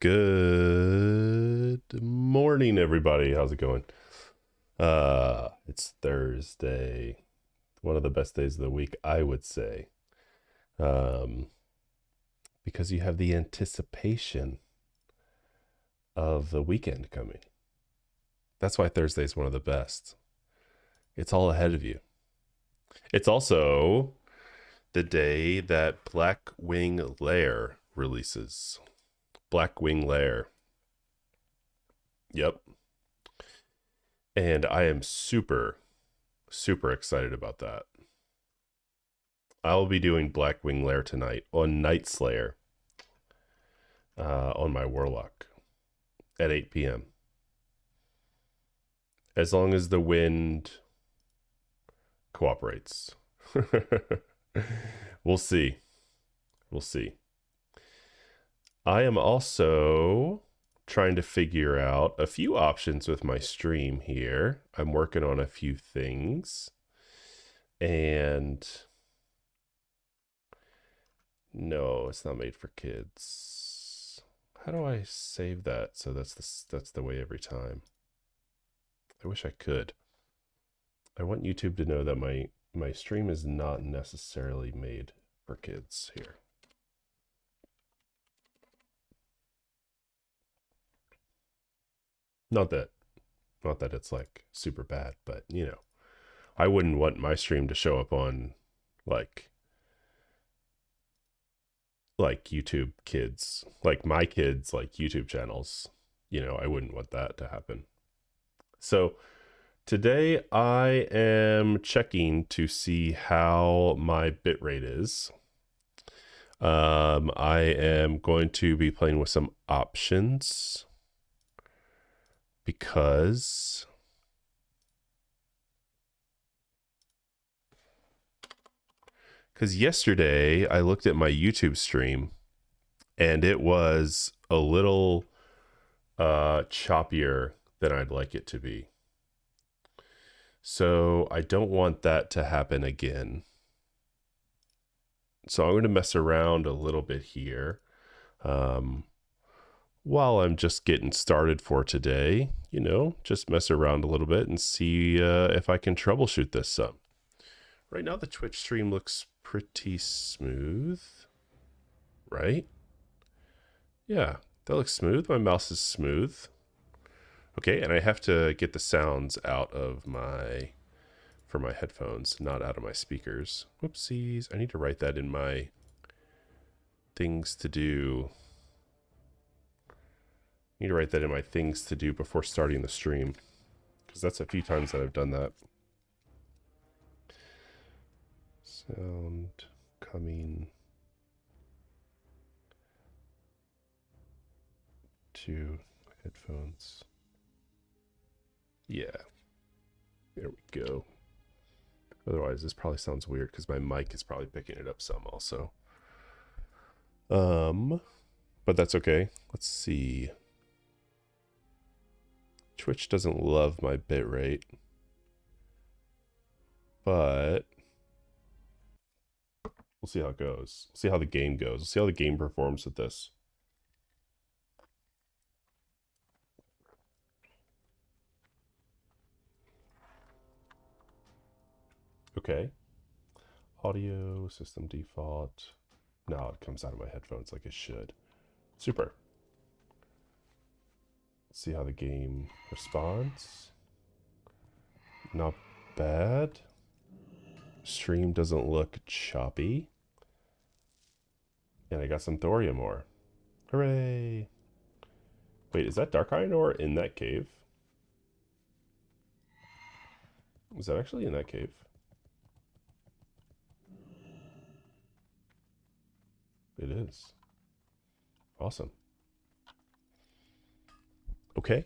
Good morning, everybody. How's it going? It's Thursday, one of the best days of the week, I would say, um, because you have the anticipation of the weekend coming. That's why Thursday is one of the best. It's all ahead of you. It's also the day that Blackwing Lair releases. Blackwing Lair. Yep. And I am super excited about that. I'll be doing Blackwing Lair tonight on Night Slayer on my Warlock at 8 p.m. As long as the wind cooperates. We'll see. We'll see. I am also trying to figure out a few options with my stream here. I'm working on a few things. And no, it's not made for kids. How do I save that so that's the way every time? I wish I could. I want YouTube to know that my stream is not necessarily made for kids here. Not that it's like super bad, but you know, I wouldn't want my stream to show up on like YouTube kids, like my kids, like YouTube channels. You know, I wouldn't want that to happen. So today I am checking to see how my bitrate is. I am going to be playing with some options because yesterday I looked at my YouTube stream and it was a little choppier than I'd like it to be. So I don't want that to happen again. So I'm going to mess around a little bit here while I'm just getting started for today. You know, just mess around a little bit and see if I can troubleshoot this some. Right now the Twitch stream looks pretty smooth, right? Yeah, that looks smooth. My mouse is smooth. Okay, and I have to get the sounds out of for my headphones, not out of my speakers. Whoopsies. I need to write that in my things to do. I need to write that in my things to do before starting the stream, because that's a few times that I've done that. Sound coming to headphones. Yeah, there we go. Otherwise, this probably sounds weird because my mic is probably picking it up some also. But that's okay. Let's see. Twitch doesn't love my bitrate, but we'll see how it goes. See how the game goes. We'll see how the game performs with this. Okay. Audio system default. Now it comes out of my headphones like it should. Super. Let's see how the game responds. Not bad. Stream doesn't look choppy. And I got some thorium ore. Hooray! Wait, is that dark iron ore in that cave? Is that actually in that cave? It is. Awesome. Okay.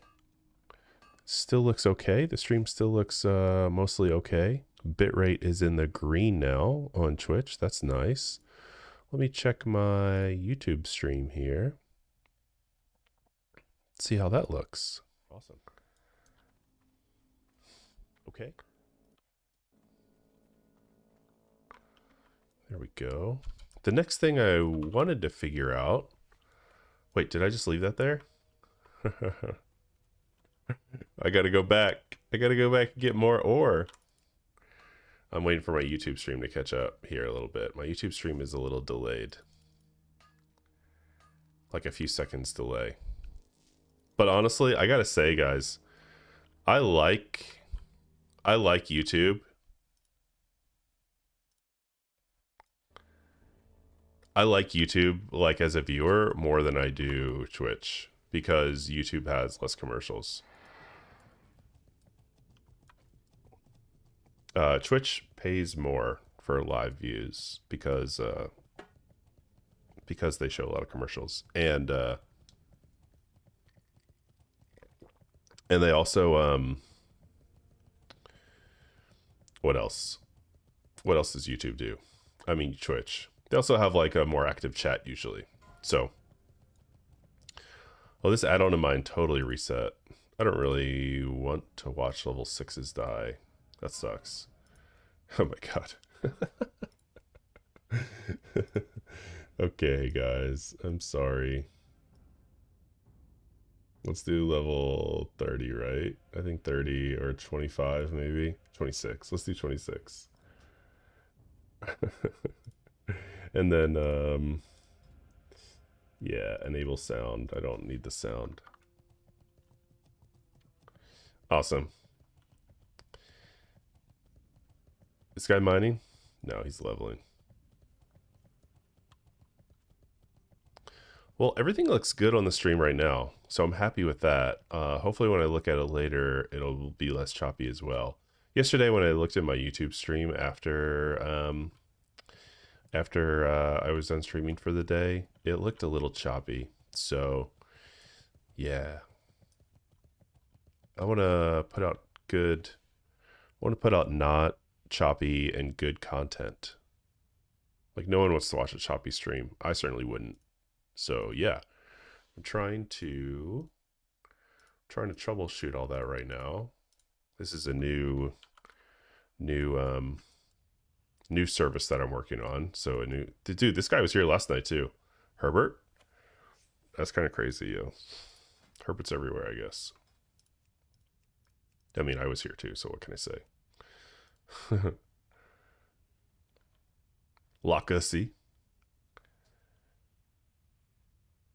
Still looks okay. The stream still looks mostly okay. Bitrate is in the green now on Twitch. That's nice. Let me check my YouTube stream here. See how that looks. Awesome. Okay. There we go. The next thing I wanted to figure out Wait, did I just leave that there? I gotta go back. I gotta go back and get more ore. I'm waiting for my YouTube stream to catch up here a little bit. My YouTube stream is a little delayed. Like a few seconds delay. But honestly, I gotta say, guys, I like YouTube. I like YouTube like as a viewer more than I do Twitch because YouTube has less commercials. Twitch pays more for live views because they show a lot of commercials and they also what else? What else does YouTube do? I mean Twitch. They also have like a more active chat usually. So, oh, this add-on of mine totally reset. I don't really want to watch level 6s die. That sucks. Oh my god. Okay, guys. I'm sorry. Let's do level 30, right? I think 30 or 25 maybe. 26. Let's do 26. And then, yeah, enable sound. I don't need the sound. Awesome. This guy mining? No, he's leveling. Well, everything looks good on the stream right now, so I'm happy with that. Hopefully when I look at it later, it'll be less choppy as well. Yesterday when I looked at my YouTube stream after I was done streaming for the day, it looked a little choppy. So, yeah. I want to put out not choppy and good content. Like no one wants to watch a choppy stream. I certainly wouldn't. So yeah, I'm trying to troubleshoot all that right now. This is a new service that I'm working on. So dude, this guy was here last night too. Herbert? That's kind of crazy, yo. Herbert's everywhere, I guess. I mean, I was here too, so what can I say? Legacy.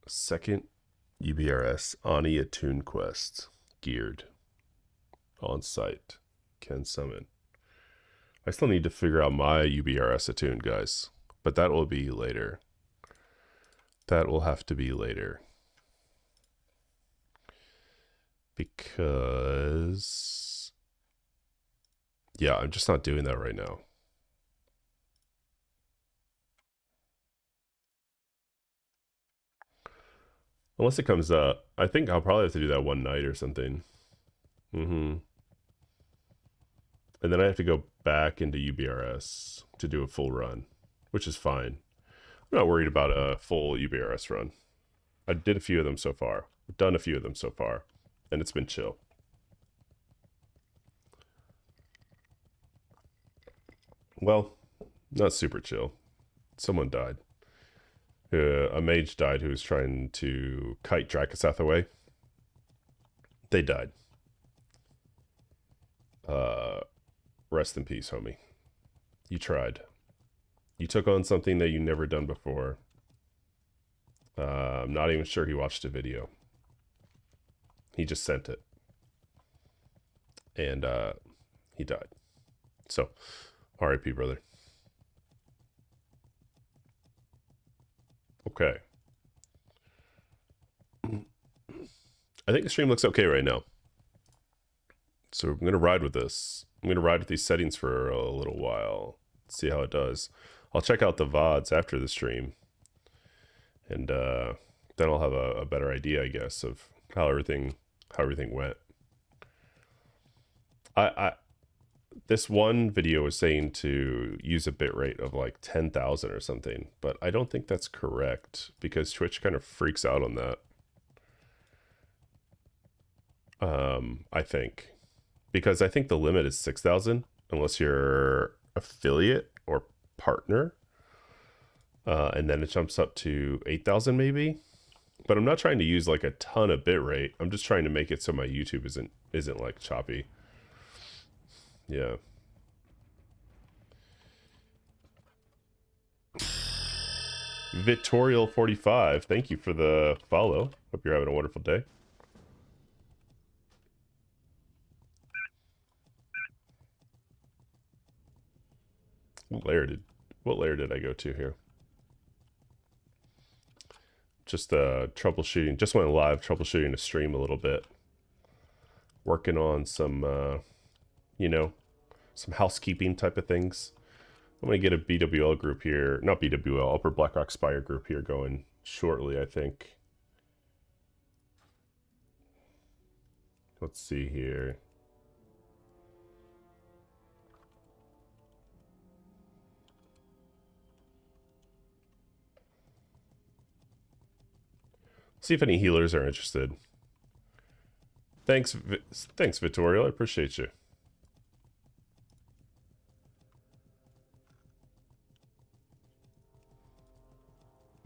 Second UBRS Ani Attune quest. Geared. On site. Can summon. I still need to figure out my UBRS attune, guys. But that will be later. That will have to be later. Because... yeah, I'm just not doing that right now. Unless it comes up. I think I'll probably have to do that one night or something. And then I have to go back into UBRS to do a full run, which is fine. I'm not worried about a full UBRS run. I did a few of them so far. I've done a few of them so far, and it's been chill. Well, not super chill. Someone died. A mage died who was trying to kite Dracasath away. They died. Rest in peace, homie. You tried. You took on something that you never done before. I'm not even sure he watched a video. He just sent it. And he died. So, RIP, brother. Okay. I think the stream looks okay right now. So I'm going to ride with this. I'm going to ride with these settings for a little while. See how it does. I'll check out the VODs after the stream. And then I'll have a better idea, I guess, of how everything went. This one video was saying to use a bitrate of like 10,000 or something, but I don't think that's correct because Twitch kind of freaks out on that. I think. Because I think the limit is 6,000 unless you're affiliate or partner. And then it jumps up to 8,000 maybe. but I'm not trying to use like a ton of bitrate. I'm just trying to make it so my YouTube isn't like choppy. Yeah. Victorial45, thank you for the follow. Hope you're having a wonderful day. What layer did I go to here? Just troubleshooting. Just went live troubleshooting a stream a little bit. Working on some, you know, some housekeeping type of things. I'm going to get a BWL group here. Not BWL, Upper Blackrock Spire group here going shortly, I think. Let's see here. See if any healers are interested. Thanks, Vittorial. I appreciate you.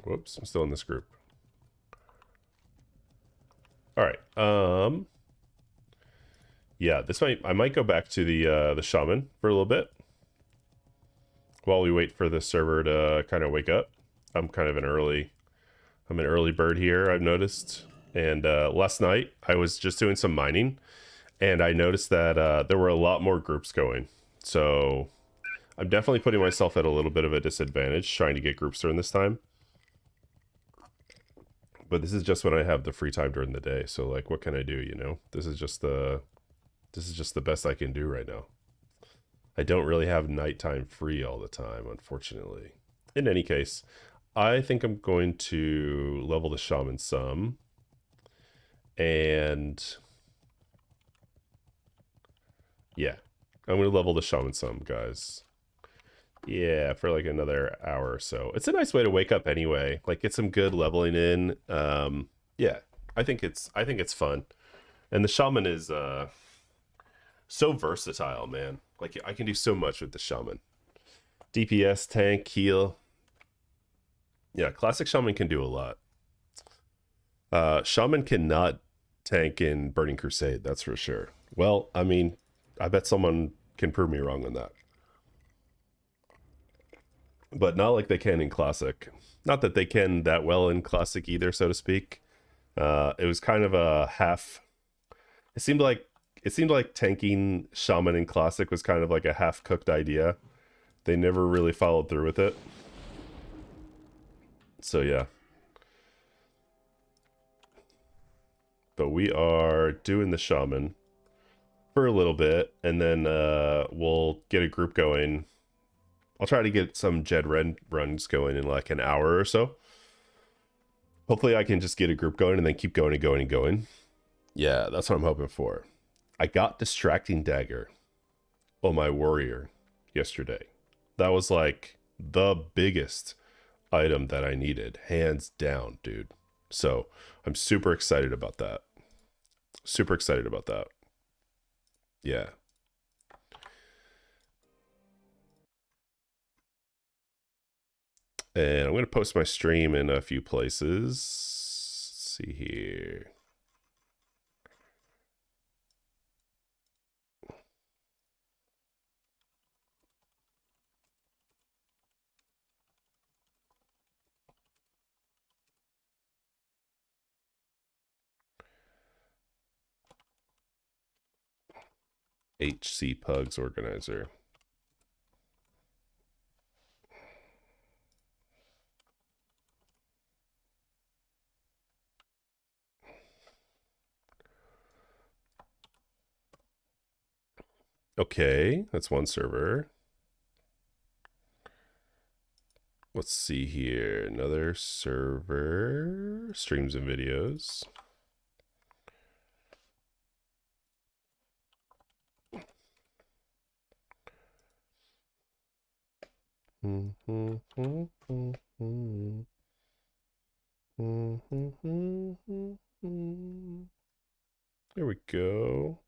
Whoops, I'm still in this group. All right. Yeah, I might go back to the Shaman for a little bit while we wait for the server to kind of wake up. I'm an early bird here, I've noticed. And last night I was just doing some mining, and I noticed that there were a lot more groups going. So I'm definitely putting myself at a little bit of a disadvantage trying to get groups during this time. But this is just when I have the free time during the day. So like, what can I do? You know, this is just the best I can do right now. I don't really have nighttime free all the time, unfortunately. In any case, I think I'm going to level the Shaman some. And yeah, I'm going to level the Shaman some, guys. Yeah, for like another hour or so. It's a nice way to wake up anyway. Like get some good leveling in. Yeah, I think it's fun. And the Shaman is so versatile, man. Like I can do so much with the Shaman. DPS, tank, heal. Yeah, classic Shaman can do a lot. Shaman cannot tank in Burning Crusade, that's for sure. Well, I mean, I bet someone can prove me wrong on that. But not like they can in Classic. Not that they can that well in Classic either, so to speak. It was kind of a half. It seemed like tanking Shaman in Classic was kind of like a half-cooked idea. They never really followed through with it. So yeah. But we are doing the Shaman for a little bit, and then we'll get a group going. I'll try to get some Jed runs going in like an hour or so. Hopefully I can just get a group going and then keep going and going and going. Yeah, that's what I'm hoping for. I got Distracting Dagger on my warrior yesterday. That was like the biggest item that I needed, hands down, dude. So I'm super excited about that. Super excited about that. Yeah. And I'm going to post my stream in a few places. Let's see here. HC Pugs organizer. Okay, that's one server. Let's see here. Another server. Streams and videos. There we go.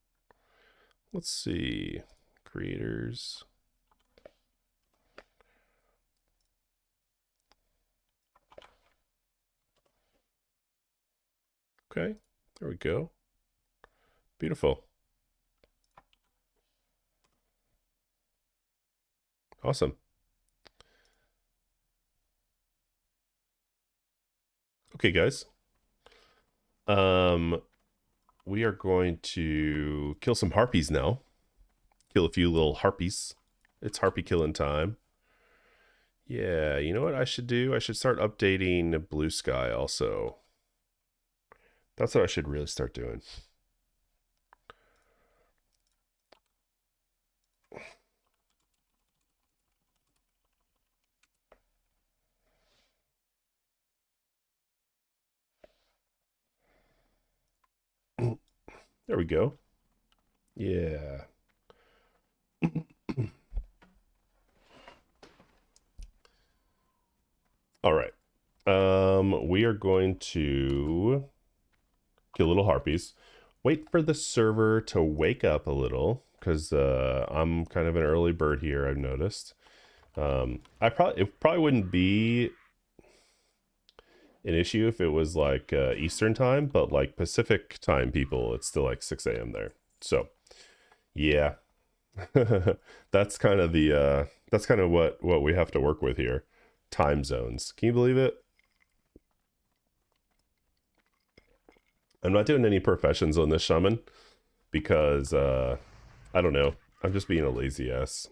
Let's see. Creators. Okay, there we go. Beautiful. Awesome. Okay, guys. Um, we are going to kill some harpies now. Kill a few little harpies. It's harpy killing time. Yeah, you know what I should do? I should start updating Blue Sky also. That's what I should really start doing. There we go. Yeah. All right. We are going to kill little harpies. Wait for the server to wake up a little because I'm kind of an early bird here. I've noticed. It probably wouldn't be an issue if it was like Eastern time, but like Pacific time, people, it's still like 6 a.m. there. So, yeah, that's kind of what we have to work with here. Time zones. Can you believe it? I'm not doing any professions on this shaman because I don't know. I'm just being a lazy ass.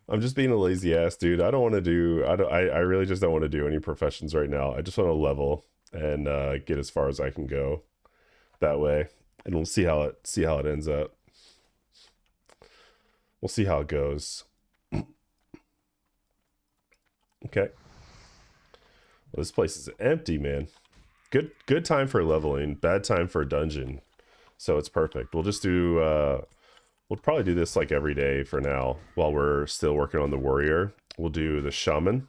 I'm just being a lazy ass, dude. I don't want to do. I really just don't want to do any professions right now. I just want to level and get as far as I can go that way, and we'll see how it ends up. We'll see how it goes. Okay. Well, this place is empty, man. Good time for leveling. Bad time for a dungeon. So it's perfect. We'll just do. We'll probably do this like every day for now while we're still working on the warrior. We'll do the shaman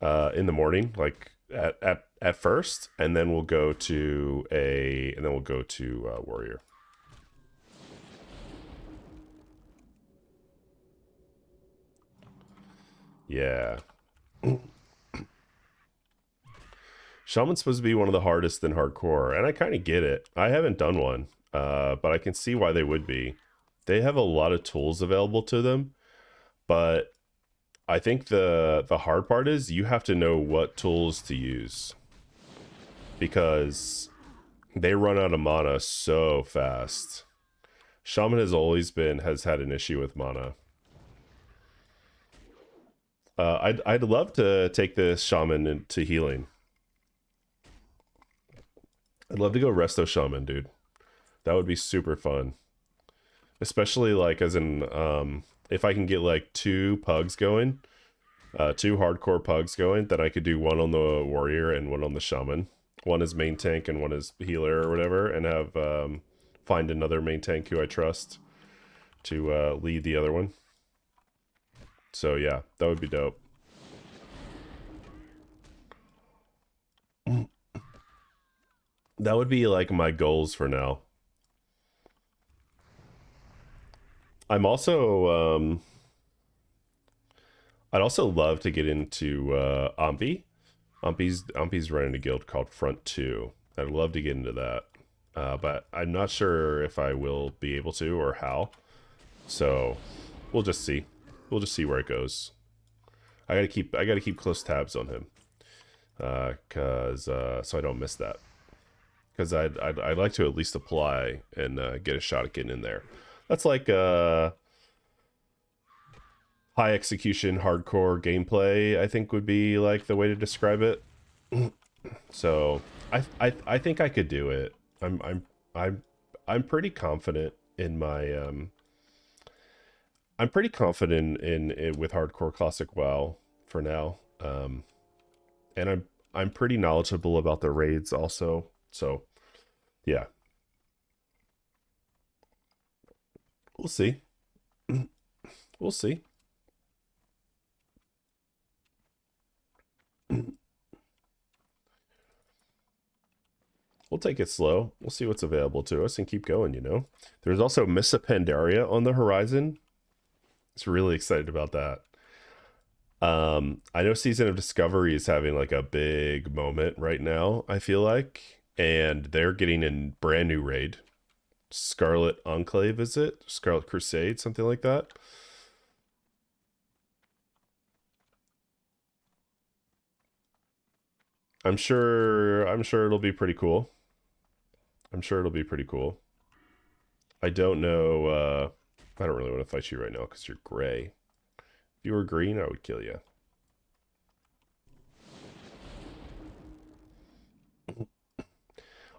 in the morning, like at first, and then we'll go to warrior. Yeah. Shaman's supposed to be one of the hardest in hardcore, and I kind of get it. I haven't done one, but I can see why they would be. They have a lot of tools available to them, but I think the hard part is you have to know what tools to use because they run out of mana so fast. Shaman has had an issue with mana. I'd love to take this shaman into healing. I'd love to go resto shaman, dude. That would be super fun. Especially like as in if I can get like two pugs going, two hardcore pugs going, then I could do one on the warrior and one on the shaman. One is main tank and one is healer or whatever, and have find another main tank who I trust to lead the other one. So yeah, that would be dope. That would be like my goals for now. I'm also I'd also love to get into Ampi. Ampi's running a guild called Front 2. I'd love to get into that. But I'm not sure if I will be able to or how. So we'll just see. We'll just see where it goes. I gotta keep close tabs on him. So I don't miss that. Because I'd like to at least apply and get a shot at getting in there. That's like high execution, hardcore gameplay. I think would be like the way to describe it. So I think I could do it. I'm pretty confident in my I'm pretty confident in with hardcore classic WoW for now. And I'm pretty knowledgeable about the raids also. So yeah, we'll see. We'll see. We'll take it slow. We'll see what's available to us and keep going, you know. There's also Missa Pandaria on the horizon. It's really excited about that. I know Season of Discovery is having like a big moment right now, I feel like. And they're getting a brand new raid. Scarlet Enclave, is it? Scarlet Crusade, something like that. I'm sure it'll be pretty cool. I'm sure it'll be pretty cool. I don't know, I don't really want to fight you right now because you're gray. If you were green, I would kill you.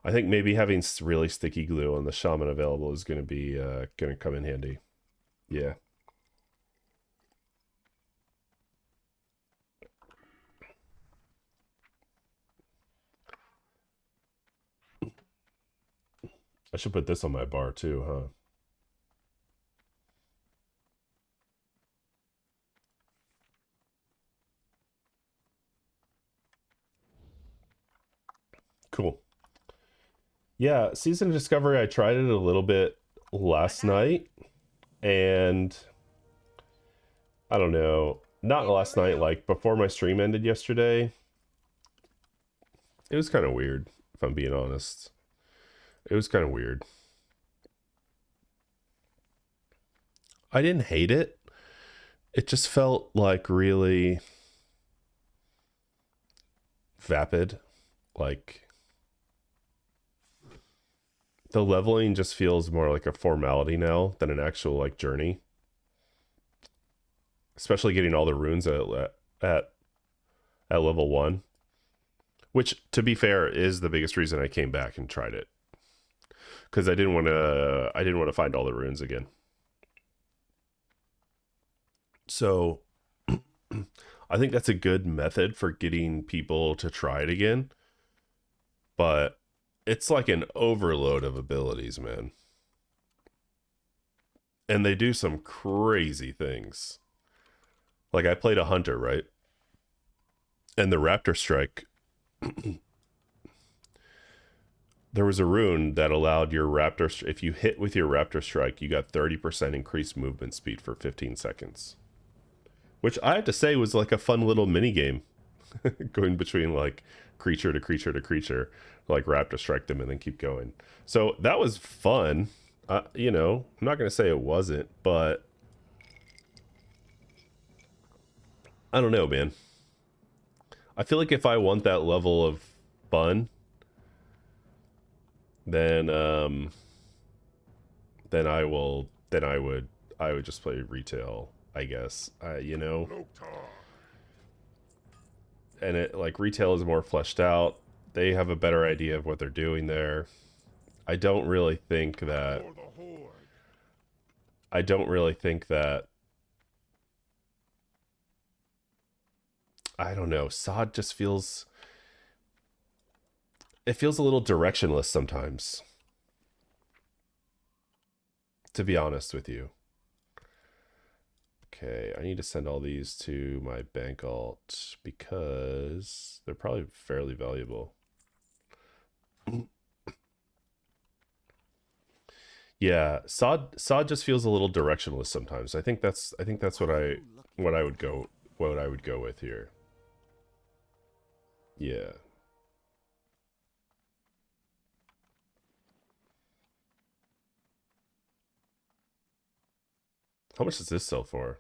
I think maybe having really sticky glue on the Shaman available is going to be going to come in handy. Yeah. I should put this on my bar too, huh? Cool. Yeah, Season of Discovery, I tried it a little bit last night, and I don't know, not last night, like before my stream ended yesterday. It was kind of weird, if I'm being honest. It was kind of weird. I didn't hate it. It just felt like really vapid. Like the leveling just feels more like a formality now than an actual like journey. Especially getting all the runes at at level 1, which to be fair is the biggest reason I came back and tried it. Cuz I didn't want to find all the runes again. So I think that's a good method for getting people to try it again. But it's like an overload of abilities, man. And they do some crazy things. Like I played a hunter, right? And the Raptor Strike, there was a rune that allowed your Raptor, if you hit with your Raptor Strike, you got 30% increased movement speed for 15 seconds. Which I have to say was like a fun little mini game. Going between like creature to creature to creature, like Raptor Strike them and then keep going. So that was fun. You know, I'm not going to say it wasn't, but I don't know, man. I feel like if I want that level of fun, then I would just play retail, I guess. You know, and it like retail is more fleshed out. They have a better idea of what they're doing there. I don't really think that I don't really think that I don't know. Sod just feels it feels a little directionless sometimes, to be honest with you. Okay, I need to send all these to my bank alt because they're probably fairly valuable. Yeah, sod just feels a little directionless sometimes. I think that's what I would go what I would go with here. Yeah. How much does this sell for?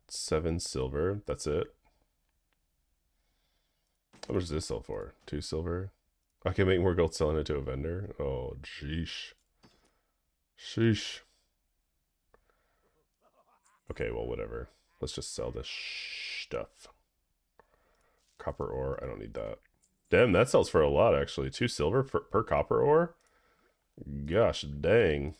7 silver. That's it. How much does this sell for? 2 silver. I can make more gold selling it to a vendor. Oh, sheesh. Sheesh. Okay, well, whatever. Let's just sell this stuff. Copper ore. I don't need that. Damn, that sells for a lot, actually. 2 silver per copper ore? Gosh, dang.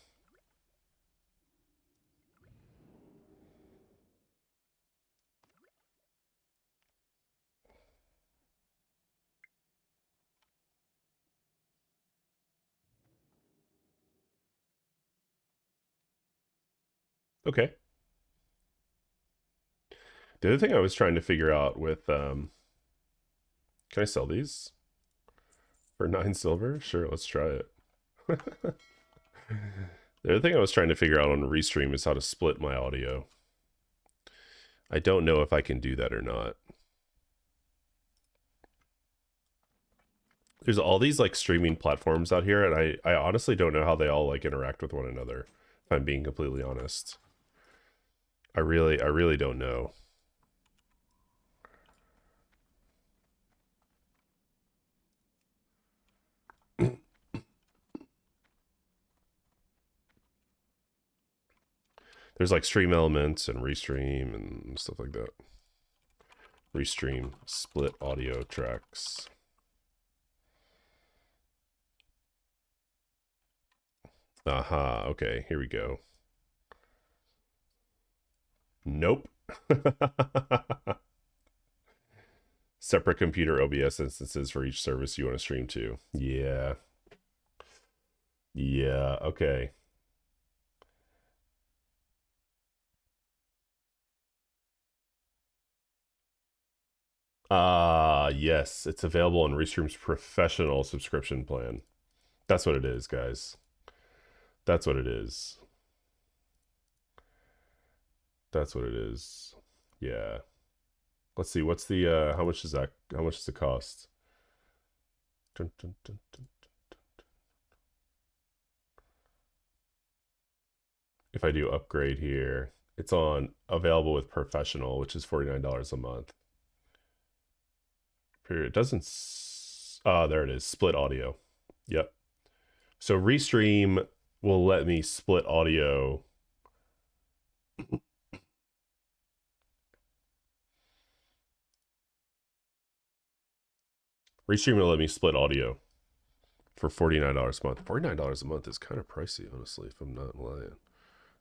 Okay. The other thing I was trying to figure out with, can I sell these for 9 silver? Sure, let's try it. The other thing I was trying to figure out on Restream is how to split my audio. I don't know if I can do that or not. There's all these like streaming platforms out here, and I honestly don't know how they all like interact with one another, if I'm being completely honest. I really don't know. There's like stream elements and restream and stuff like that. Restream, split audio tracks. Aha, okay, here we go. Nope. Separate computer OBS instances for each service you want to stream to. Yeah. Yeah, okay. Yes, it's available on Restream's professional subscription plan. That's what it is, guys. That's what it is. That's what it is. Yeah. Let's see. What's the how much is that? How much does it cost? Dun, dun, dun, dun. If I do upgrade here, it's on available with professional, which is $49 a month. It doesn't. There it is. Split audio. Yep. So Restream will let me split audio. Restream will let me split audio for $49 a month. $49 a month is kind of pricey, honestly, if I'm not lying.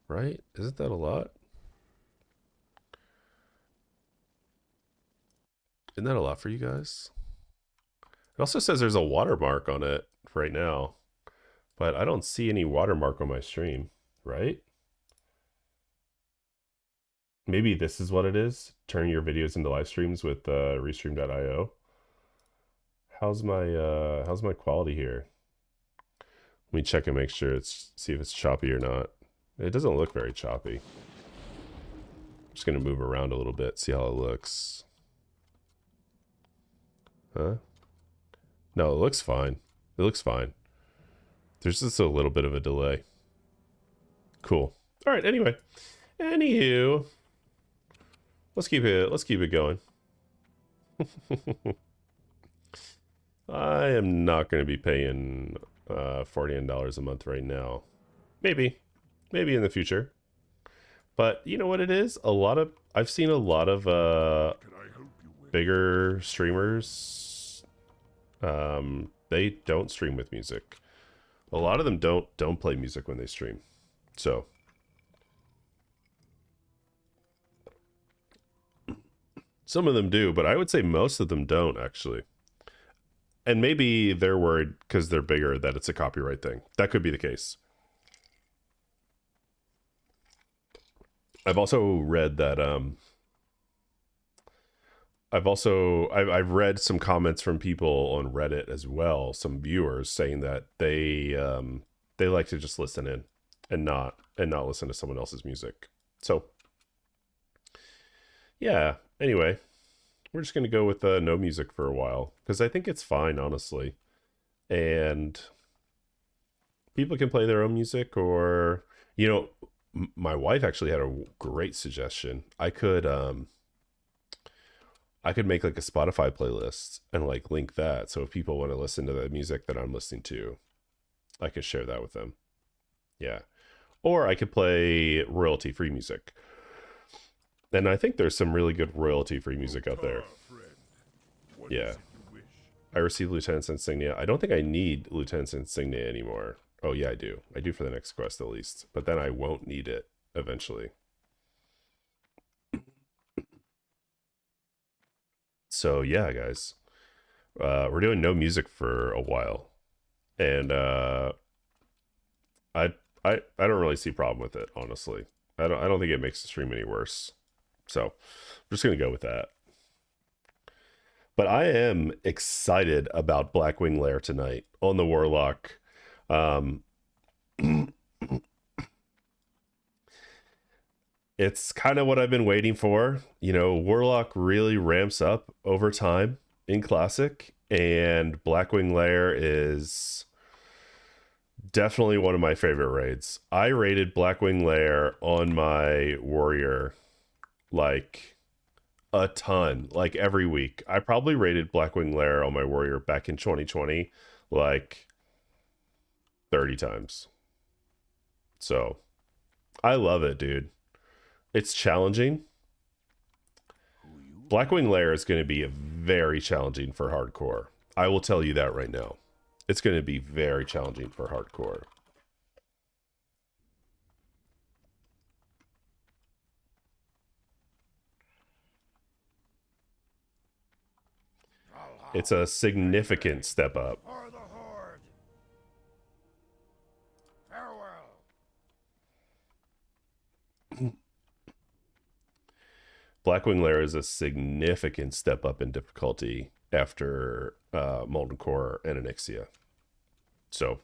Right? Isn't that a lot? Isn't that a lot for you guys? It also says there's a watermark on it right now, but I don't see any watermark on my stream, right? Maybe this is what it is. Turn your videos into live streams with restream.io. How's my quality here? Let me check and make sure see if it's choppy or not. It doesn't look very choppy. I'm just gonna move around a little bit, see how it looks. Huh? No, it looks fine. It looks fine. There's just a little bit of a delay. Cool. All right. Anyway, anywho, let's keep it going. I am not going to be paying $49 a month right now. Maybe in the future. But you know what it is? I've seen a lot of bigger streamers. They don't stream with music. A lot of them don't play music when they stream. So some of them do, but I would say most of them don't actually. And maybe they're worried because they're bigger that it's a copyright thing. That could be the case. I've also read that I've read some comments from people on Reddit as well, some viewers saying that they like to just listen in and not listen to someone else's music. So yeah, anyway, we're just gonna go with no music for a while because I think it's fine, honestly, and people can play their own music, or you know, my wife actually had a great suggestion. I could make like a Spotify playlist and like link that, so if people want to listen to the music that I'm listening to, I could share that with them. Yeah, or I could play royalty free music. And I think there's some really good royalty free music out there. Yeah. I received Lieutenant's Insignia. I don't think I need Lieutenant's Insignia anymore. Oh yeah, I do. I do for the next quest at least. But then I won't need it eventually. So yeah, guys. We're doing no music for a while. And I don't really see a problem with it, honestly. I don't think it makes the stream any worse. So I'm just gonna go with that. But I am excited about Blackwing Lair tonight on the Warlock. It's kind of what I've been waiting for. You know, Warlock really ramps up over time in Classic, and Blackwing Lair is definitely one of my favorite raids. I raided Blackwing Lair on my Warrior like a ton, like every week. I probably raided Blackwing Lair on my Warrior back in 2020 like 30 times. So I love it, dude. It's challenging. Blackwing Lair is going to be very challenging for hardcore. I will tell you that right now. It's going to be very challenging for hardcore. It's a significant step up. Blackwing Lair is a significant step up in difficulty after Molten Core and Onyxia. So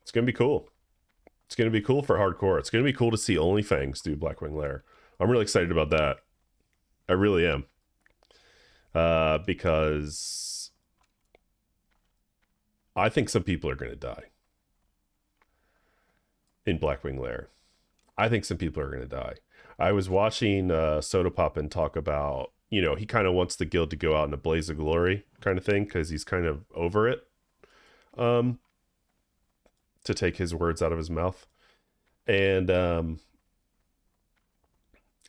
it's going to be cool. It's going to be cool for hardcore. It's going to be cool to see OnlyFangs do Blackwing Lair. I'm really excited about that. I really am. Because I think some people are going to die in Blackwing Lair. I think some people are going to die. I was watching Soda Poppin talk about, you know, he kind of wants the guild to go out in a blaze of glory kind of thing because he's kind of over it. To take his words out of his mouth. And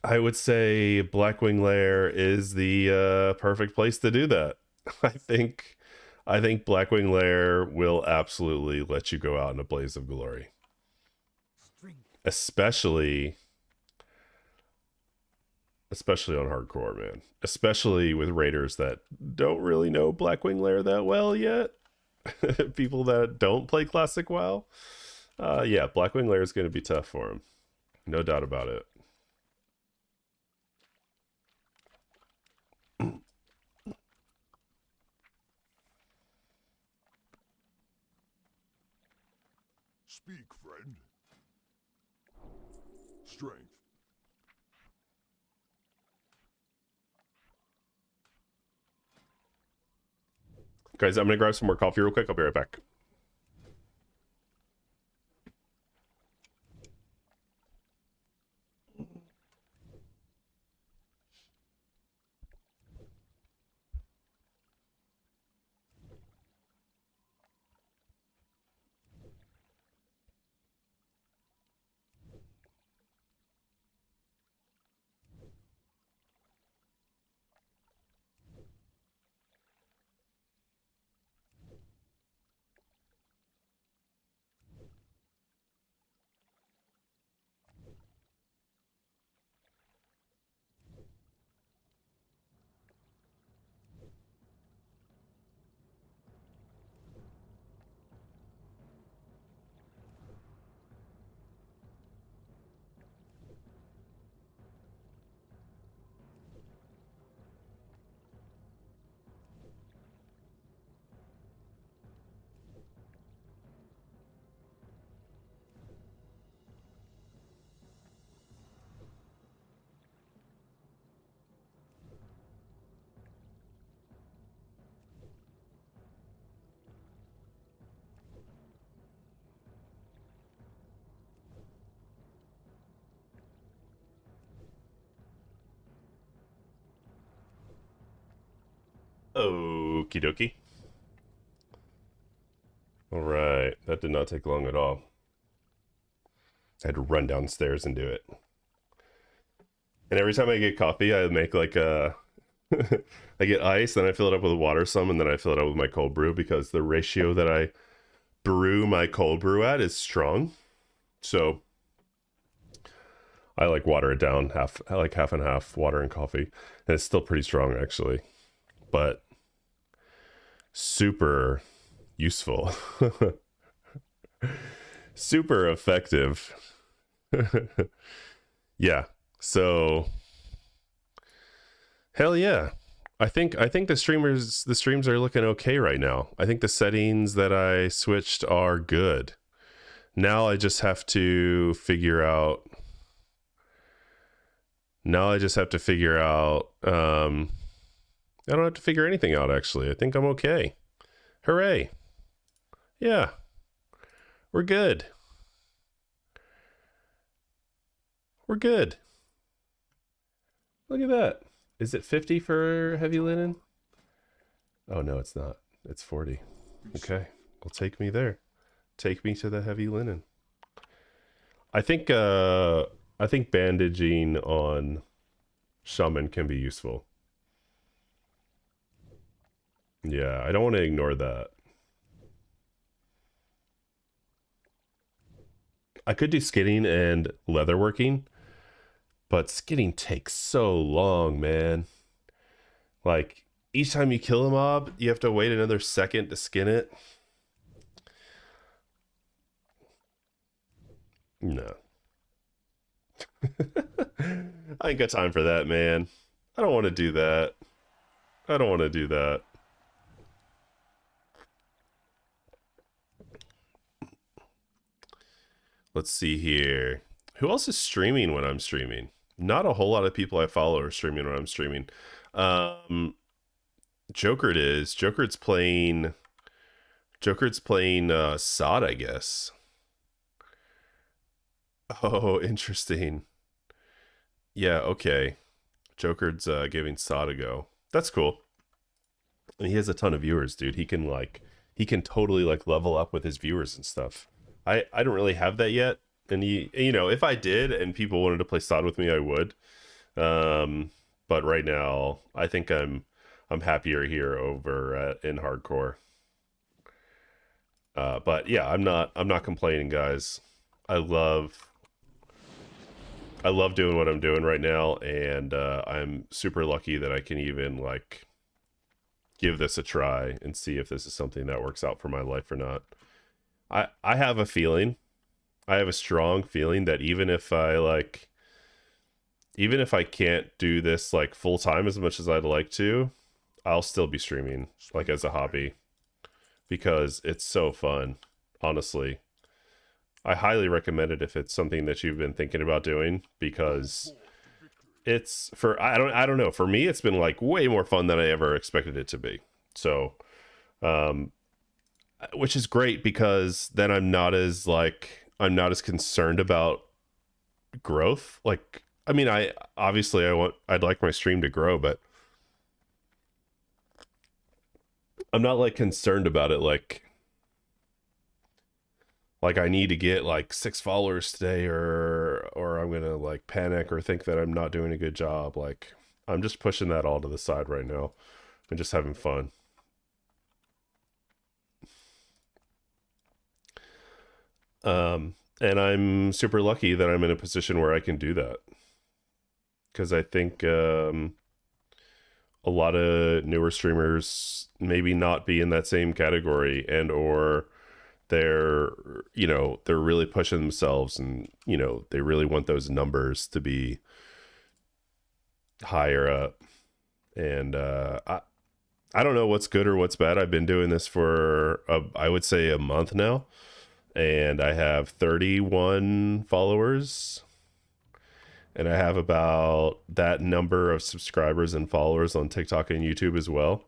I would say Blackwing Lair is the perfect place to do that. I think Blackwing Lair will absolutely let you go out in a blaze of glory. Especially on hardcore, man. Especially with raiders that don't really know Blackwing Lair that well yet. People that don't play Classic WoW. Yeah, Blackwing Lair is going to be tough for him. No doubt about it. Speak, friend. Strength. Guys, I'm going to grab some more coffee real quick. I'll be right back. Okie dokie. All right, that did not take long at all. I had to run downstairs and do it. And every time I get coffee, I make like a I get ice, then I fill it up with water some, and then I fill it up with my cold brew because the ratio that I brew my cold brew at is strong. So I like water it down half and half water and coffee. And it's still pretty strong actually. But super useful. Super effective. Yeah. So hell yeah. I think the streams are looking okay right now. I think the settings that I switched are good. Now I just have to figure out. Now I just have to figure out. I don't have to figure anything out, actually. I think I'm okay. Hooray. Yeah, we're good. We're good. Look at that. Is it 50 for heavy linen? Oh, no, it's not. It's 40. Okay. Well, take me there. Take me to the heavy linen. I think bandaging on Shaman can be useful. Yeah, I don't want to ignore that. I could do skinning and leatherworking, but skinning takes so long, man. Like, each time you kill a mob, you have to wait another second to skin it. No. I ain't got time for that, man. I don't want to do that. I don't want to do that. Let's see here. Who else is streaming when I'm streaming? Not a whole lot of people I follow are streaming when I'm streaming. Jokered is. Jokered's playing Sod, I guess. Oh, interesting. Yeah, okay. Jokered's giving Sod a go. That's cool. And he has a ton of viewers, dude. He can totally like level up with his viewers and stuff. I don't really have that yet. And if I did and people wanted to play Sod with me, I would. But right now, I think I'm happier here over in hardcore. But yeah, I'm not complaining, guys. I love doing what I'm doing right now, and I'm super lucky that I can even like give this a try and see if this is something that works out for my life or not. I have a feeling. I have a strong feeling that even if I can't do this like full time as much as I'd like to, I'll still be streaming like as a hobby because it's so fun, honestly. I highly recommend it if it's something that you've been thinking about doing because it's I don't know, for me it's been like way more fun than I ever expected it to be. So which is great because then I'm not as concerned about growth. Like, I mean, I'd like my stream to grow, but I'm not like concerned about it like I need to get like 6 followers today or I'm gonna like panic or think that I'm not doing a good job. Like, I'm just pushing that all to the side right now and just having fun. And I'm super lucky that I'm in a position where I can do that, because I think a lot of newer streamers maybe not be in that same category, and or they're really pushing themselves, and they really want those numbers to be higher up. And I don't know what's good or what's bad. I've been doing this for I would say a month now, and I have 31 followers, and I have about that number of subscribers and followers on TikTok and YouTube as well,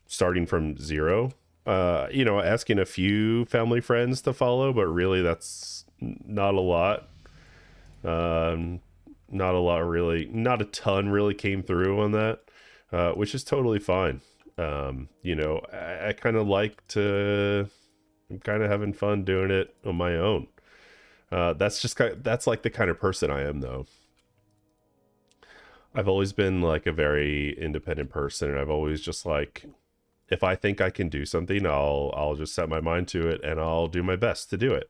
starting from 0. Asking a few family friends to follow, but really that's not a lot. Not a lot really, not a ton really came through on that, which is totally fine. I kind of I'm kind of having fun doing it on my own. That's like the kind of person I am, though. I've always been like a very independent person, and I've always just like, if I think I can do something, I'll just set my mind to it and I'll do my best to do it.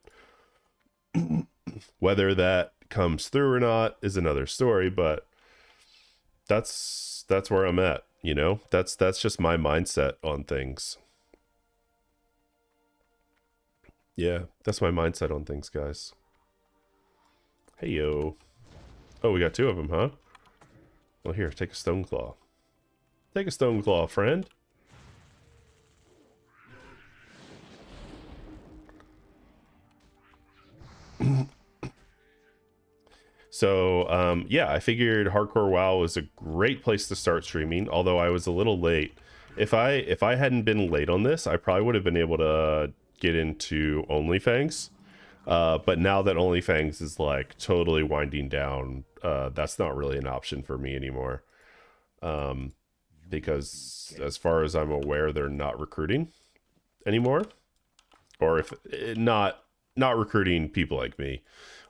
Whether that comes through or not is another story, but that's where I'm at, That's just my mindset on things. Yeah, that's my mindset on things, guys. Hey, yo. Oh, we got 2 of them, huh? Well, here, take a stone claw. Take a stone claw, friend. So yeah, I figured Hardcore WoW was a great place to start streaming. Although I was a little late. If I hadn't been late on this, I probably would have been able to get into OnlyFans. But now that OnlyFans is like totally winding down, that's not really an option for me anymore. Um, because as far as I'm aware, they're not recruiting anymore, or if not recruiting people like me.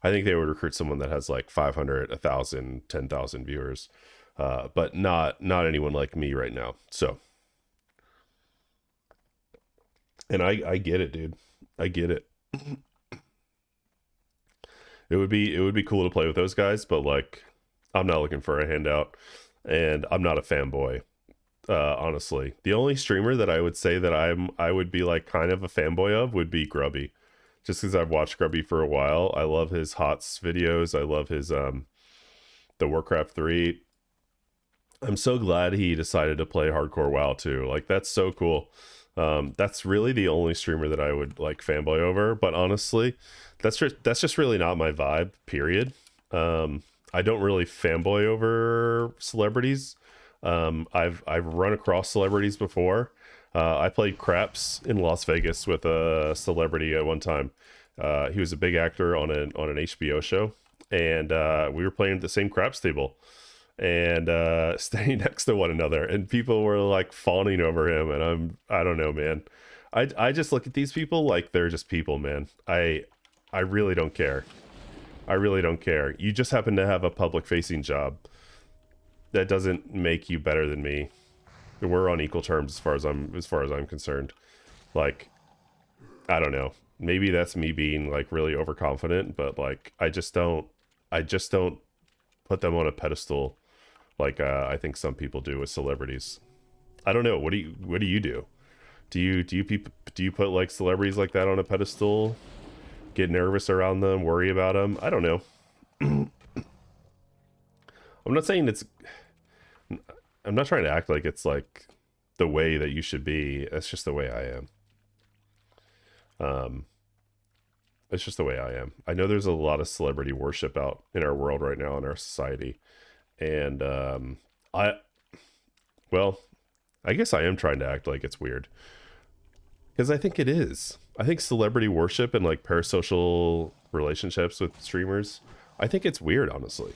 I think they would recruit someone that has like 500, 1,000, 10,000 viewers, but not anyone like me right now. So, and I get it, dude. I get it. It would be cool to play with those guys, but like, I'm not looking for a handout, and I'm not a fanboy. Honestly, the only streamer that I would say that I would be like kind of a fanboy of would be Grubby, just because I've watched Grubby for a while. I love his HOTS videos. I love his the Warcraft 3. I'm so glad he decided to play hardcore WoW too. Like that's so cool. That's really the only streamer that I would like fanboy over. But honestly, that's just really not my vibe. Period. I don't really fanboy over celebrities. I've run across celebrities before. I played craps in Las Vegas with a celebrity at one time. He was a big actor on an HBO show, and we were playing at the same craps table and standing next to one another, and people were like fawning over him. And I don't know, man. I just look at these people like they're just people, man. I really don't care. I really don't care. You just happen to have a public facing job. That doesn't make you better than me. We're on equal terms as far as I'm concerned. Like, I don't know. Maybe that's me being like really overconfident, but like I just don't put them on a pedestal like I think some people do with celebrities. I don't know. What do you do? Do you put like celebrities like that on a pedestal? Get nervous around them, worry about them? I don't know. I'm not saying it's I'm not trying to act like it's like the way that you should be. That's just the way I am. Um, it's just the way I am. I know there's a lot of celebrity worship out in our world right now in our society, and I well, I guess I am trying to act like it's weird because I think it is. I think celebrity worship and like parasocial relationships with streamers. I think it's weird, honestly.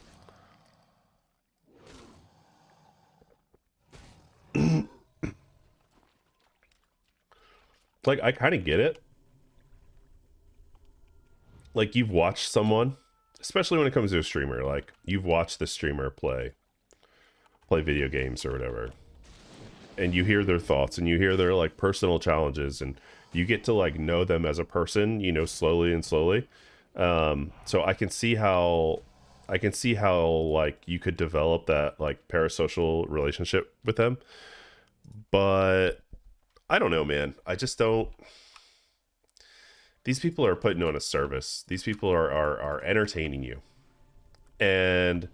Like I kind of get it. Like you've watched someone, especially when it comes to a streamer, like you've watched the streamer play video games or whatever, and you hear their thoughts and you hear their like personal challenges, and you get to like know them as a person, slowly and slowly. So I can see how like you could develop that like parasocial relationship with them, but I don't know, man. I just don't. These people are putting on a service. These people are entertaining you, and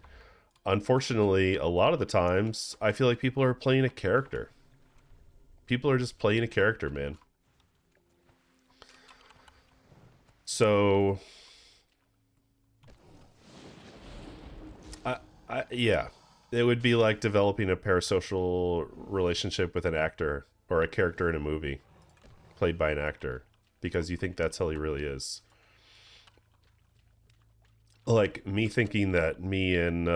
unfortunately, a lot of the times, I feel like people are playing a character. People are just playing a character, man. So, I, yeah, it would be like developing a parasocial relationship with an actor or a character in a movie played by an actor because you think that's how he really is. Like me thinking that me and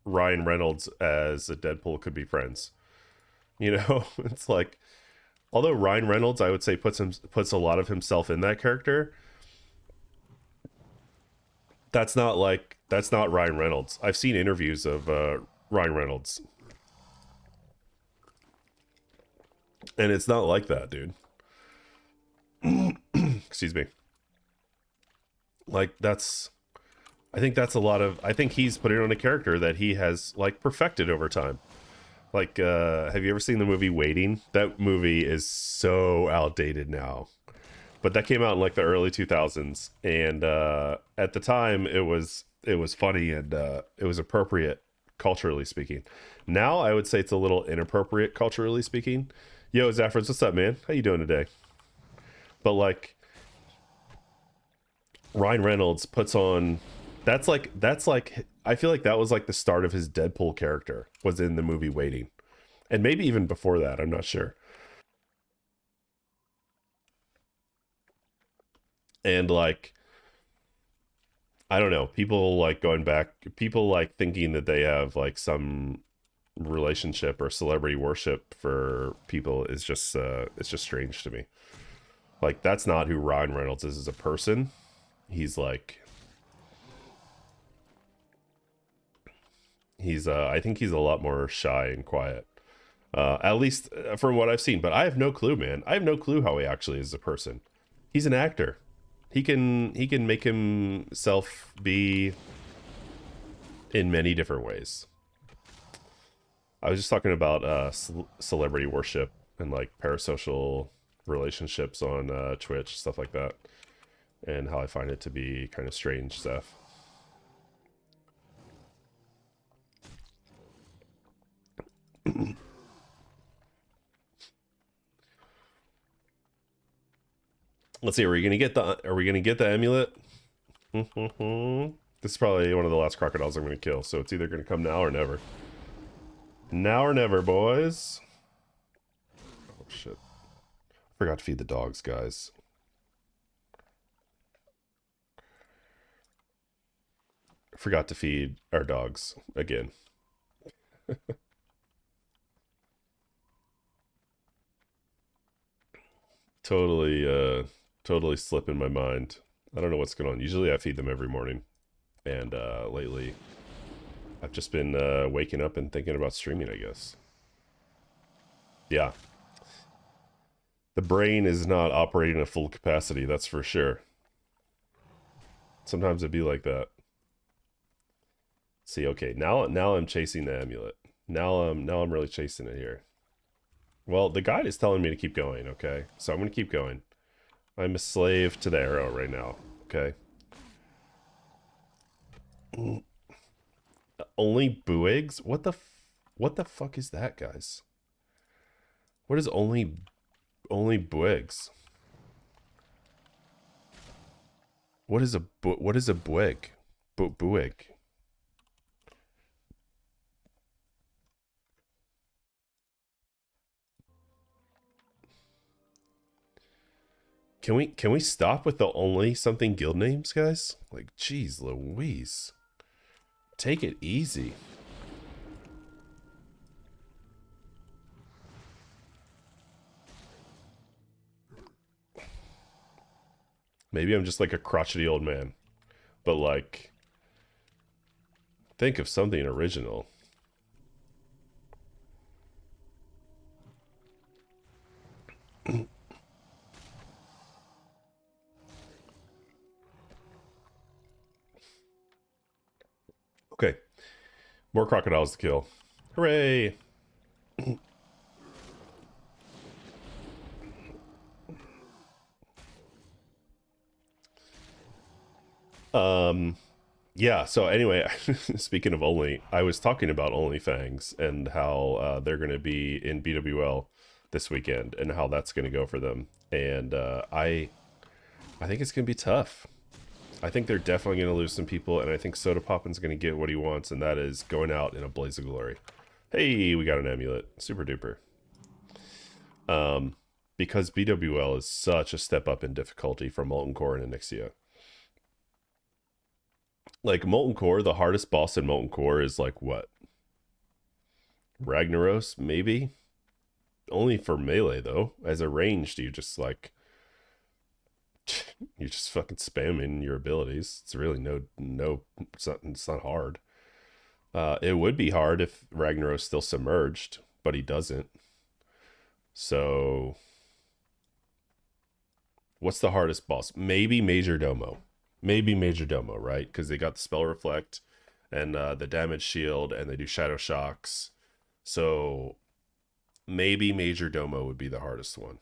Ryan Reynolds as a Deadpool could be friends. It's like although Ryan Reynolds, I would say puts a lot of himself in that character. That's not Ryan Reynolds. I've seen interviews of Ryan Reynolds, and it's not like that, dude. Excuse me. Like that's I think that's a lot of I think he's putting on a character that he has like perfected over time. Like have you ever seen the movie Waiting? That movie is so outdated now. But that came out in like the early 2000s, and at the time it was funny, and it was appropriate culturally speaking. Now I would say it's a little inappropriate culturally speaking. Yo, Zaffrans, what's up, man? How you doing today? But like Ryan Reynolds puts on That's like I feel like that was like the start of his Deadpool character was in the movie Waiting, and maybe even before that. I'm not sure. And like I don't know, people like going back, people like thinking that they have like some relationship or celebrity worship for people is just it's just strange to me. Like that's not who Ryan Reynolds is as a person. He's like he's I think he's a lot more shy and quiet. At least from what I've seen, but I have no clue, man. I have no clue how he actually is as a person. He's an actor. He can make himself be in many different ways. I was just talking about celebrity worship and like parasocial relationships on Twitch, stuff like that, and how I find it to be kind of strange stuff. Let's see. Are we gonna get the amulet? This is probably one of the last crocodiles I'm gonna kill, so it's either gonna come now or never. Now or never, boys. Oh shit! Forgot to feed the dogs, guys. Forgot to feed our dogs again. Totally, totally slipping my mind. I don't know what's going on. Usually I feed them every morning, and lately I've just been waking up and thinking about streaming, I guess. Yeah, the brain is not operating at full capacity, that's for sure. Sometimes it'd be like that. See, okay, now I'm chasing the amulet. Now I'm really chasing it here. Well, the guide is telling me to keep going, okay? So I'm gonna keep going. I'm a slave to the arrow right now, okay? Only boo eggs? What the fuck is that, guys? What is only boo eggs? What is a bueg? Bueg. Can we stop with the only something guild names, guys? Like, geez, Louise, take it easy. Maybe I'm just like a crotchety old man, but like, think of something original. Okay, more crocodiles to kill. Hooray! Um, yeah. So anyway, speaking of only, I was talking about OnlyFangs and how they're going to be in BWL this weekend and how that's going to go for them. And I think it's going to be tough. I think they're definitely going to lose some people, and I think Soda Poppin's going to get what he wants, and that is going out in a blaze of glory. Hey, we got an amulet. Super duper. Because BWL is such a step up in difficulty from Molten Core and Onyxia. Like Molten Core, the hardest boss in Molten Core is like what? Ragnaros, maybe? Only for melee though. As a ranged, you just like you're just fucking spamming your abilities. It's really it's not hard. It would be hard if Ragnaros still submerged, but he doesn't. So what's the hardest boss? Maybe Major Domo. Maybe Major Domo, right? Because they got the spell reflect and the damage shield, and they do shadow shocks. So maybe Major Domo would be the hardest one.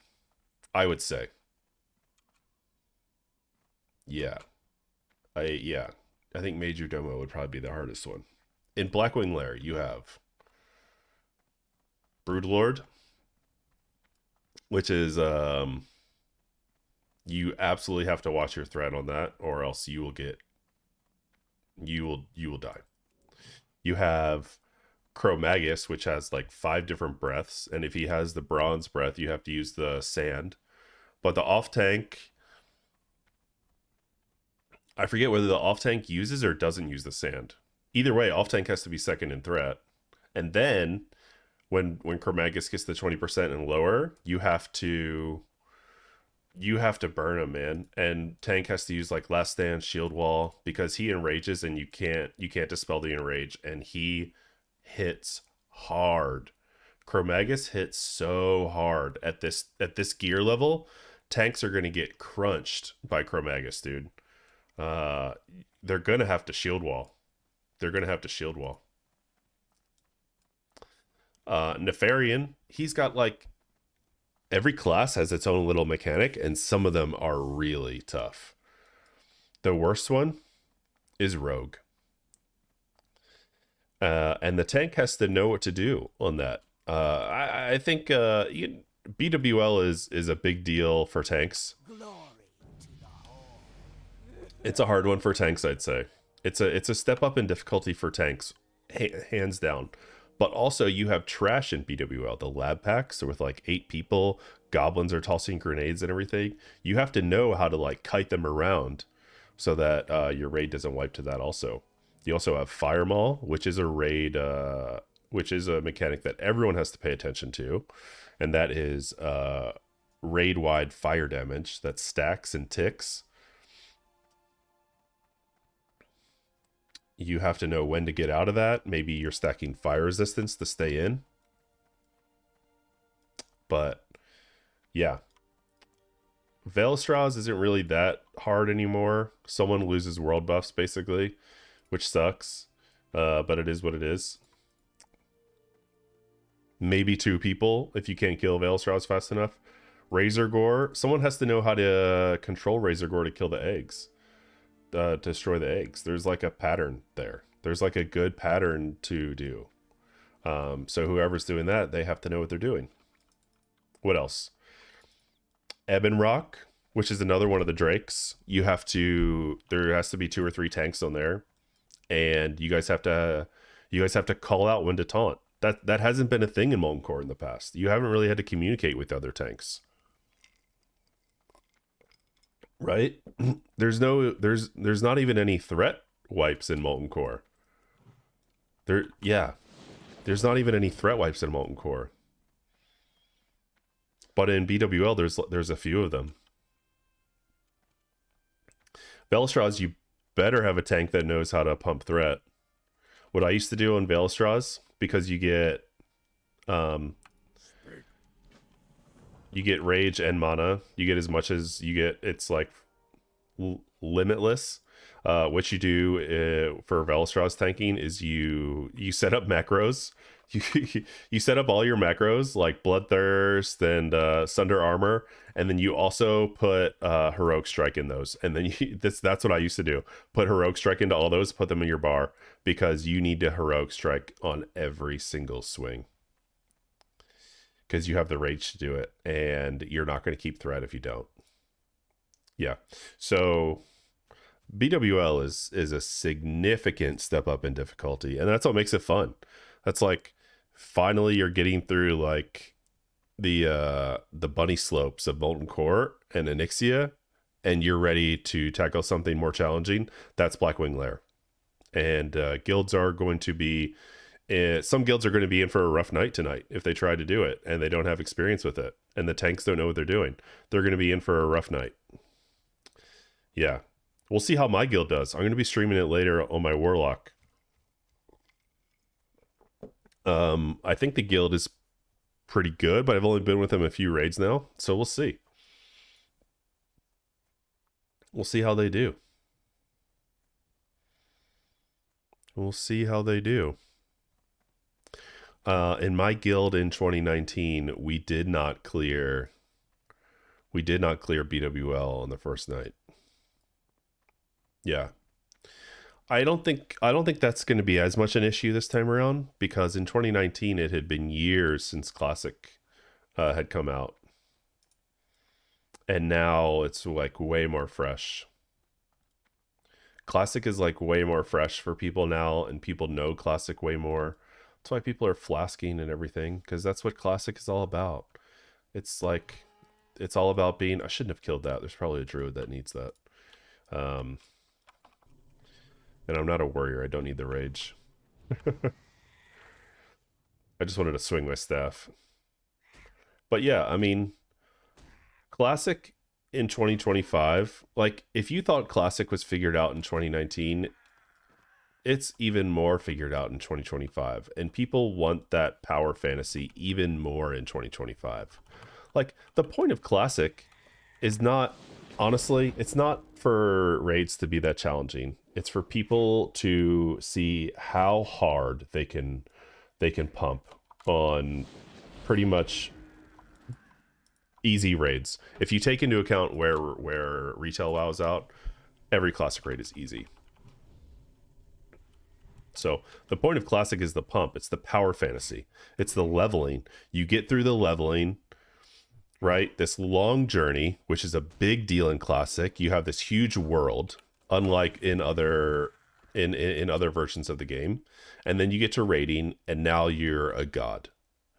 I would say. Yeah. Yeah. I think Major Domo would probably be the hardest one. In Blackwing Lair, you have Broodlord, which is you absolutely have to watch your threat on that, or else you will get you will die. You have Chromagus, which has like 5 different breaths, and if he has the bronze breath, you have to use the sand. But the off tank, I forget whether the off tank uses or doesn't use the sand. Either way, off tank has to be second in threat. And then when Chromagus gets to 20% and lower, you have to burn him, man. And tank has to use like last stand, shield wall, because he enrages and you can't dispel the enrage, and he hits hard. Chromagus hits so hard at this gear level. Tanks are gonna get crunched by Chromagus, dude. Uh, they're gonna have to shield wall. They're gonna have to shield wall. Nefarian, he's got like every class has its own little mechanic, and some of them are really tough. The worst one is Rogue, and the tank has to know what to do on that. I think BWL is a big deal for tanks. It's a hard one for tanks, I'd say. It's a step up in difficulty for tanks, hands down. But also, you have trash in BWL, the lab packs, so with like 8 people, goblins are tossing grenades and everything. You have to know how to like kite them around so that your raid doesn't wipe to that. Also, you also have Fire Maul, which is a raid, which is a mechanic that everyone has to pay attention to, and that is raid wide fire damage that stacks and ticks. You have to know when to get out of that. Maybe you're stacking fire resistance to stay in. But yeah, Veilstraws isn't really that hard anymore. Someone loses world buffs basically, which sucks. But it is what it is. Maybe 2 people if you can't kill Veilstraws fast enough. Razor Gore, someone has to know how to control Razor Gore to kill the eggs. Destroy the eggs. There's like a pattern there. There's like a good pattern to do. So whoever's doing that, they have to know what they're doing. What else? Ebon Rock, which is another one of the Drakes. There has to be 2 or 3 tanks on there, and you guys have to call out when to taunt. That hasn't been a thing in Molten Core in the past. You haven't really had to communicate with other tanks, right? There's not even any threat wipes in Molten Core. There's not even any threat wipes in Molten Core. But in BWL, there's a few of them. Veilstraws, you better have a tank that knows how to pump threat. What I used to do on Veilstraws, because you get rage and mana, you get as much as you get. It's like limitless. What you do for Veilstraws tanking is you set up macros. You set up all your macros like Bloodthirst and Sunder Armor, and then you also put Heroic Strike in those. And then that's what I used to do. Put Heroic Strike into all those, put them in your bar, because you need to Heroic Strike on every single swing. Because you have the rage to do it, and you're not going to keep threat if you don't. Yeah. So BWL is a significant step up in difficulty, and that's what makes it fun. That's like finally you're getting through like the bunny slopes of Molten Core and Onyxia, and you're ready to tackle something more challenging. That's Blackwing Lair. And guilds are going to be some guilds are going to be in for a rough night tonight if they try to do it and they don't have experience with it, and the tanks don't know what they're doing. They're going to be in for a rough night. Yeah, we'll see how my guild does. I'm going to be streaming it later on my Warlock. I think the guild is pretty good, but I've only been with them a few raids now, so we'll see. We'll see how they do. We'll see how they do. In my guild in 2019, we did not clear BWL on the first night. Yeah. I don't think that's going to be as much an issue this time around, because in 2019 it had been years since Classic had come out, and now it's like way more fresh. Classic is like way more fresh for people now, and people know Classic way more. That's why people are flasking and everything, because that's what Classic is all about. It's like, it's all about being. I shouldn't have killed that. There's probably a druid that needs that. Um, and I'm not a warrior. I don't need the rage. I just wanted to swing my staff. But yeah, I mean, Classic in 2025, like if you thought Classic was figured out in 2019, it's even more figured out in 2025. And people want that power fantasy even more in 2025. Like the point of Classic is not, honestly, it's not for raids to be that challenging. It's for people to see how hard they can pump on pretty much easy raids. If you take into account where retail WoW is out, every Classic raid is easy. So the point of Classic is the pump. It's the power fantasy. It's the leveling. You get through the leveling, right? This long journey, which is a big deal in Classic. You have this huge world, unlike in other in other versions of the game. And then you get to raiding, and now you're a god.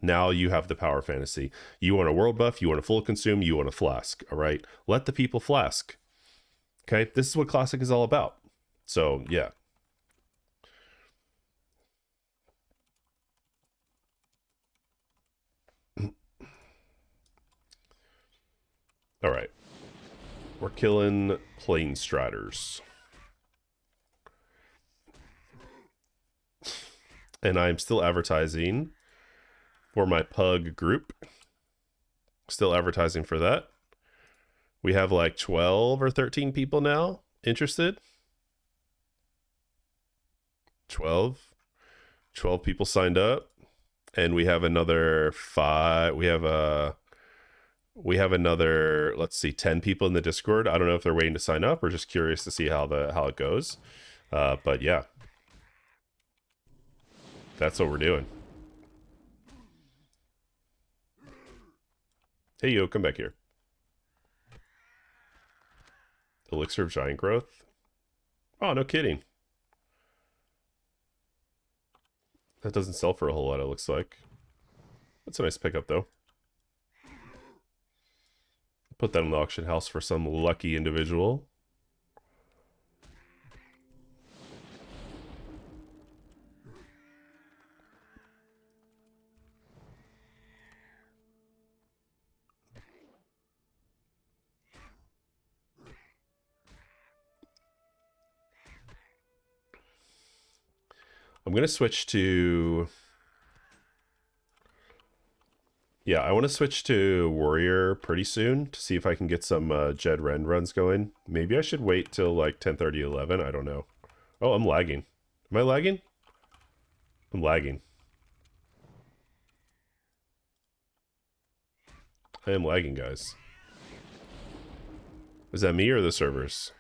Now you have the power fantasy. You want a world buff, you want a full consume, you want a flask. All right. Let the people flask. Okay. This is what Classic is all about. So yeah. All right. We're killing plane striders. And I'm still advertising for my pug group. Still advertising for that. We have like 12 or 13 people now interested. 12 people signed up, and we have another 5. We have another, let's see, 10 people in the Discord. I don't know if they're waiting to sign up or just curious to see how it goes. But yeah, that's what we're doing. Hey, yo, come back here. Elixir of Giant Growth. Oh, no kidding. That doesn't sell for a whole lot, it looks like. That's a nice pickup, though. Put that in the auction house for some lucky individual. I'm going to switch to... Yeah, I want to switch to Warrior pretty soon to see if I can get some Jed Ren runs going. Maybe I should wait till like 10:30, 11. I don't know. Oh, I'm lagging. Am I lagging? I'm lagging. I am lagging, guys. Is that me or the servers?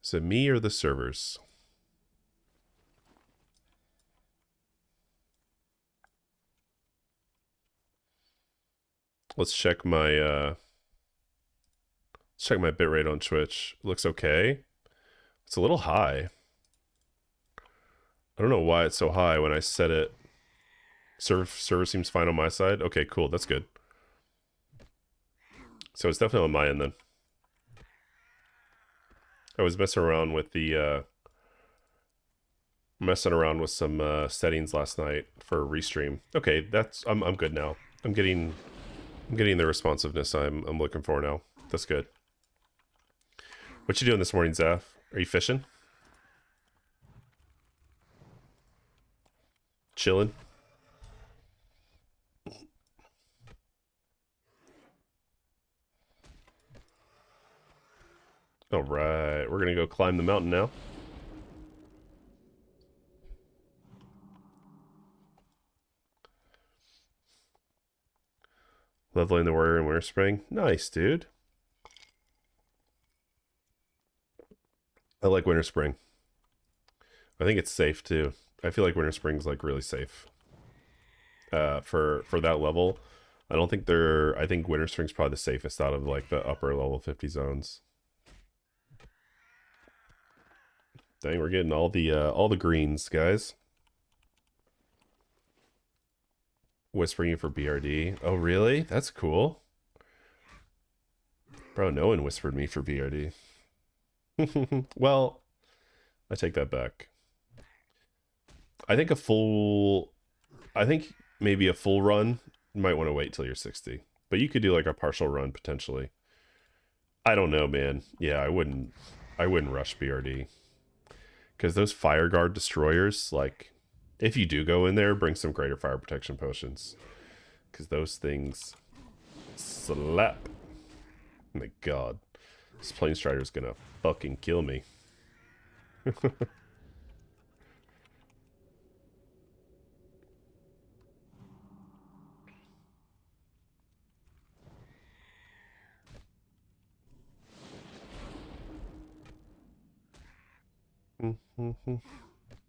Is it me or the servers? Let's check my bitrate on Twitch. It looks okay. It's a little high. I don't know why it's so high when I set it. Server seems fine on my side. Okay, cool. That's good. So it's definitely on my end then. I was messing around with some settings last night for a restream. Okay, I'm good now. I'm getting the responsiveness I'm looking for now. That's good. What you doing this morning, Zaf? Are you fishing? Chilling? All right, we're gonna go climb the mountain now. Leveling the warrior in Winter Spring. Nice, dude. I like Winter Spring. I think it's safe too. I feel like Winter Spring's like really safe. For that level. I think Winter Spring's probably the safest out of like the upper level 50 zones. Dang, we're getting all the greens, guys. Whispering you for BRD. Oh, really? That's cool. Bro, no one whispered me for BRD. Well, I take that back. I think a full... I think maybe a full run. You might want to wait till you're 60. But you could do like a partial run, potentially. I don't know, man. Yeah, I wouldn't rush BRD. Because those Fire Guard destroyers, like... If you do go in there, bring some greater fire protection potions. Because those things slap. Oh my god. This Plane Strider's gonna fucking kill me.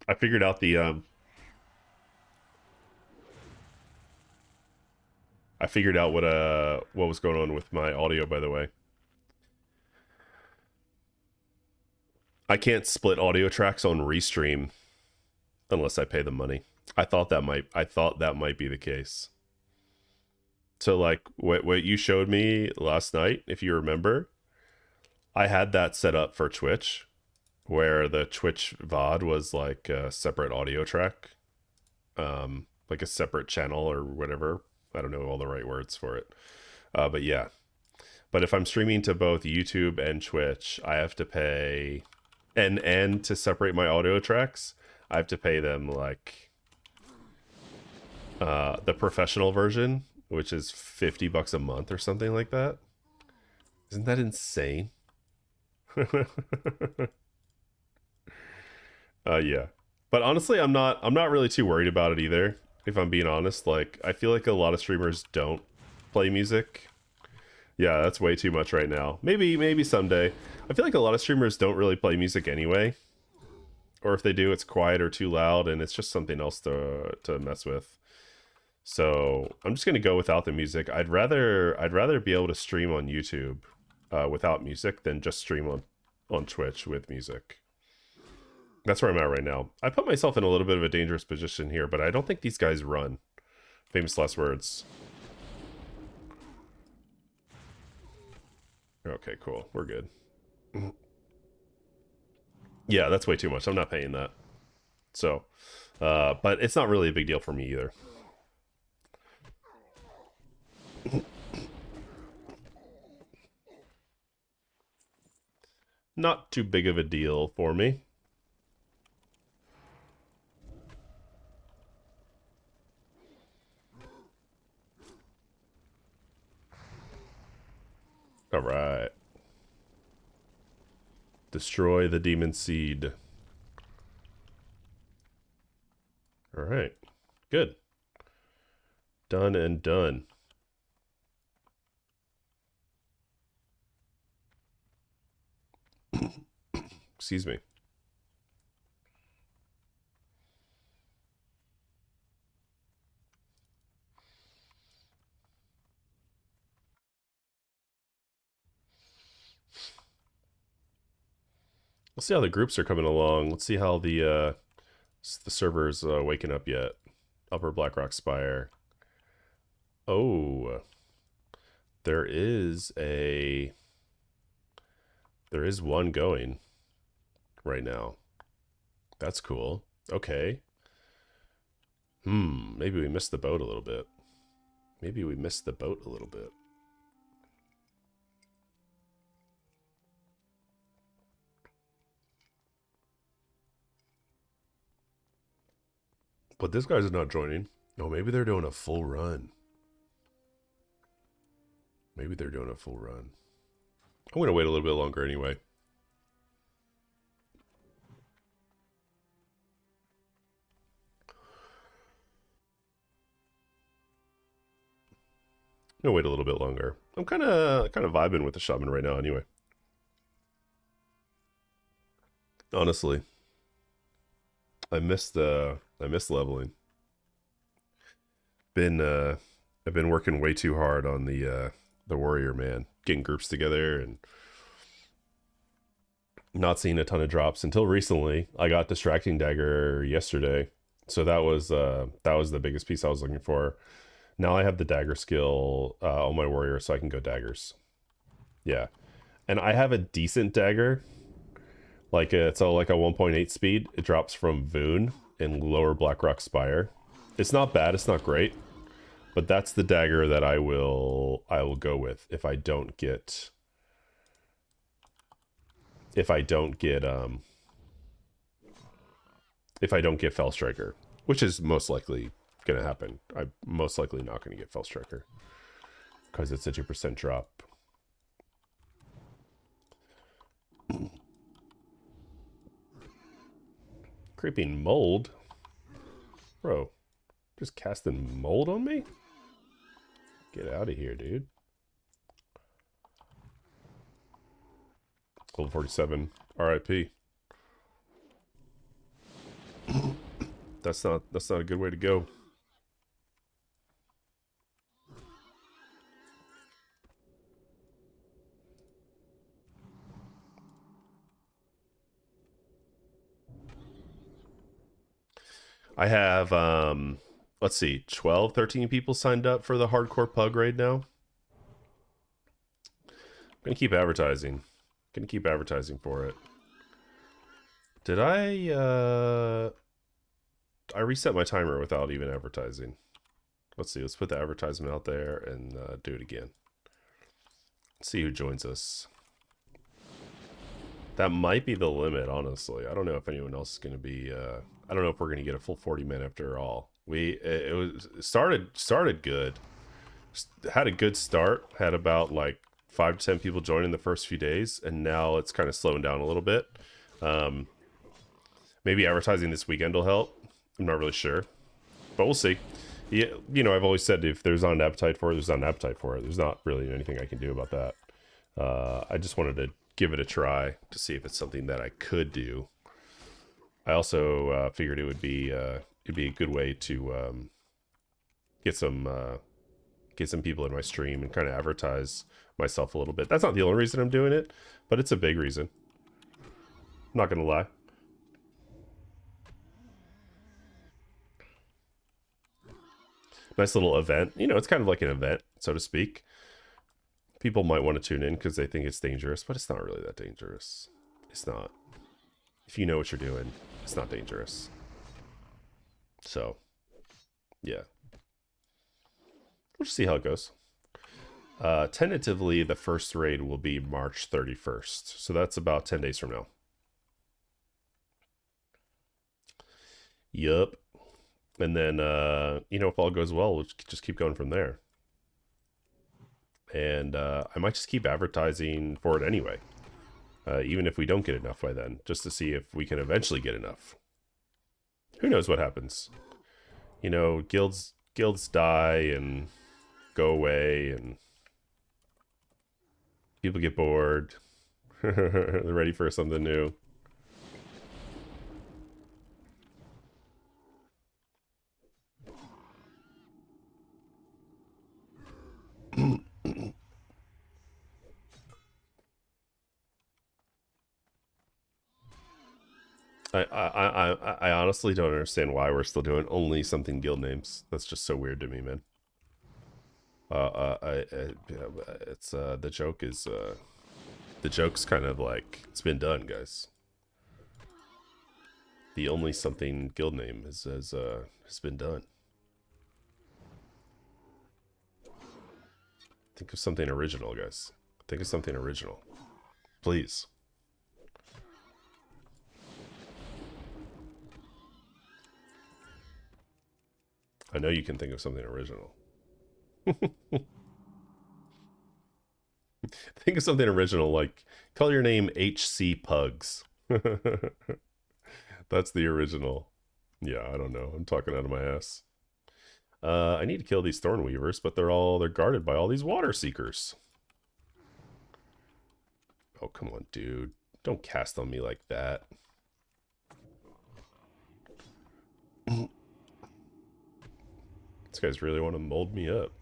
I figured out the I figured out what was going on with my audio, by the way. I can't split audio tracks on Restream unless I pay the money. I thought that might be the case. So like what you showed me last night, if you remember, I had that set up for Twitch where the Twitch VOD was like a separate audio track, like a separate channel or whatever. I don't know all the right words for it. But yeah. But if I'm streaming to both YouTube and Twitch, I have to pay and to separate my audio tracks, I have to pay them like the professional version, which is $50 a month or something like that. Isn't that insane? Yeah. But honestly, I'm not really too worried about it either, if I'm being honest. Like I feel like a lot of streamers don't play music. Yeah, that's way too much right now. Maybe someday. I feel like a lot of streamers don't really play music anyway. Or if they do, it's quiet or too loud and it's just something else to mess with. So I'm just gonna go without the music. I'd rather be able to stream on YouTube without music than just stream on Twitch with music. That's where I'm at right now. I put myself in a little bit of a dangerous position here, but I don't think these guys run. Famous last words. Okay, cool. We're good. Yeah, that's way too much. I'm not paying that. So, but it's not really a big deal for me either. Not too big of a deal for me. All right. Destroy the demon seed. All right. Good. Done and done. Excuse me. Let's see how the groups are coming along. Let's see how the server's waking up yet. Upper Blackrock Spire. Oh, there is one going right now. That's cool. Okay. Maybe we missed the boat a little bit. Maybe we missed the boat a little bit. But this guy's not joining. Oh, maybe they're doing a full run. Maybe they're doing a full run. I'm gonna wait a little bit longer anyway. I'm gonna wait a little bit longer. I'm kind of vibing with the Shaman right now anyway. Honestly, I miss leveling. I've been working way too hard on the warrior, man. Getting groups together and Not seeing a ton of drops until recently. I got Distracting Dagger yesterday, so that was the biggest piece I was looking for. Now I have the dagger skill on my warrior, so I can go daggers. Yeah, and I have a decent dagger. Like it's like a 1.8 speed. It drops from Voon in Lower Blackrock Spire. It's not bad. It's not great, but that's the dagger that I will go with if I don't get if I don't get Fell Striker, which is most likely gonna happen. I'm most likely not gonna get Fell Striker because it's a 2% drop. Creeping mold, bro. Just casting mold on me? Get out of here, dude. Level 47. RIP. That's not a good way to go. I have let's see, 12, 13 people signed up for the hardcore pug raid now. I'm gonna keep advertising. Gonna keep advertising for it. Did I reset my timer without even advertising? Let's see, let's put the advertisement out there and do it again. Let's see who joins us. That might be the limit, honestly. I don't know if anyone else is going to be I don't know if we're going to get a full 40 men after all. It was started good. Had a good start. Had about like 5 to 10 people joining the first few days, and now it's kind of slowing down a little bit. Maybe advertising this weekend will help. I'm not really sure, but we'll see. Yeah, you know, I've always said if there's not an appetite for it, there's not an appetite for it. There's not really anything I can do about that. I just wanted to give it a try to see if it's something that I could do. I also figured it'd be a good way to get some people in my stream and kind of advertise myself a little bit. That's not the only reason I'm doing it, but it's a big reason. I'm not gonna lie. Nice little event. You know, it's kind of like an event, so to speak. People might want to tune in because they think it's dangerous, but it's not really that dangerous. It's not. If you know what you're doing, it's not dangerous. So, yeah. We'll just see how it goes. Tentatively, the first raid will be March 31st. So that's about 10 days from now. Yup. And then, you know, if all goes well, we'll just keep going from there. And I might just keep advertising for it anyway. Even if we don't get enough by then, just to see if we can eventually get enough. Who knows what happens? You know, guilds die and go away, and people get bored. They're ready for something new. I honestly don't understand why we're still doing only something guild names. That's just so weird to me, man. It's the joke's kind of like it's been done, guys. The only something guild name has been done. Think of something original, guys. Think of something original, please. I know you can think of something original. Think of something original, like call your name HC Pugs. That's the original. Yeah, I don't know. I'm talking out of my ass. I need to kill these Thorn Weavers, but they're guarded by all these Water Seekers. Oh, come on, dude. Don't cast on me like that. These guys really want to mold me up.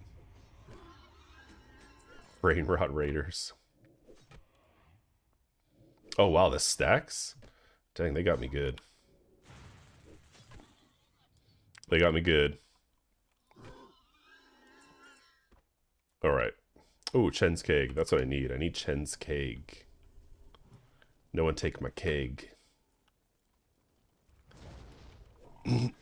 Brain Rot Raiders. Oh, wow, the stacks? Dang, they got me good. They got me good. Alright. Oh, Chen's keg. That's what I need. I need Chen's keg. No one take my keg. Am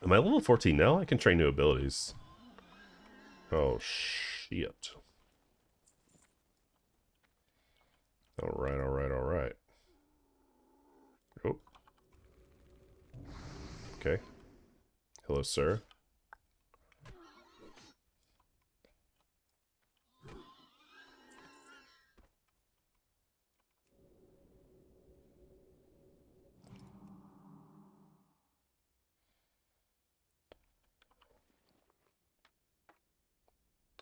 I level 14 now? I can train new abilities. Oh, shit. Alright, alright, alright. Oh. Okay. Hello, sir.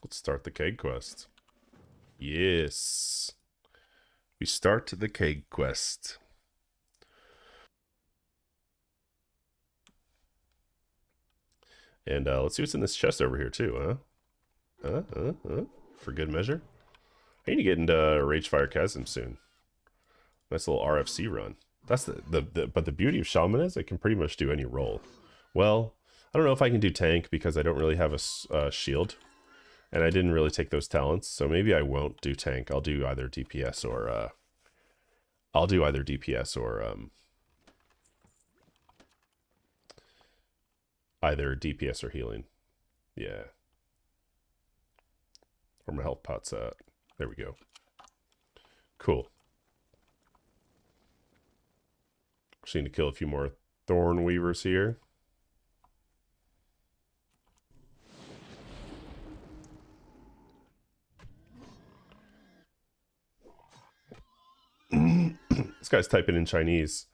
Let's start the keg quest. Yes. We start the keg quest. And let's see what's in this chest over here, too, huh? For good measure. I need to get into Ragefire Chasm soon. Nice little RFC run. That's but the beauty of Shaman is it can pretty much do any role. Well, I don't know if I can do tank because I don't really have a shield. And I didn't really take those talents, so maybe I won't do tank. I'll do either DPS or either DPS or healing. Yeah. Where my health pot's at. There we go. Cool. Just need to kill a few more Thorn Weavers here. This guy's typing in Chinese.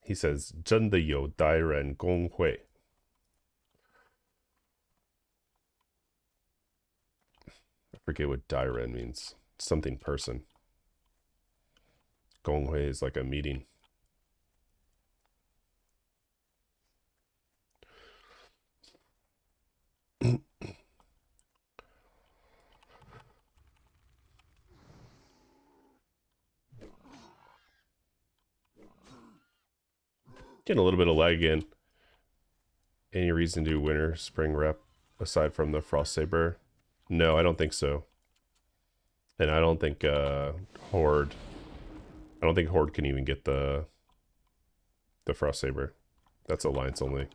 He says, 真的有待人工会. I forget what Dairen means. Something person. Gonghui is like a meeting. Getting a little bit of lag again. Any reason to do winter, spring rep aside from the Frost Saber? No, I don't think so. And I don't think Horde. I don't think Horde can even get the Frost Saber. That's Alliance only.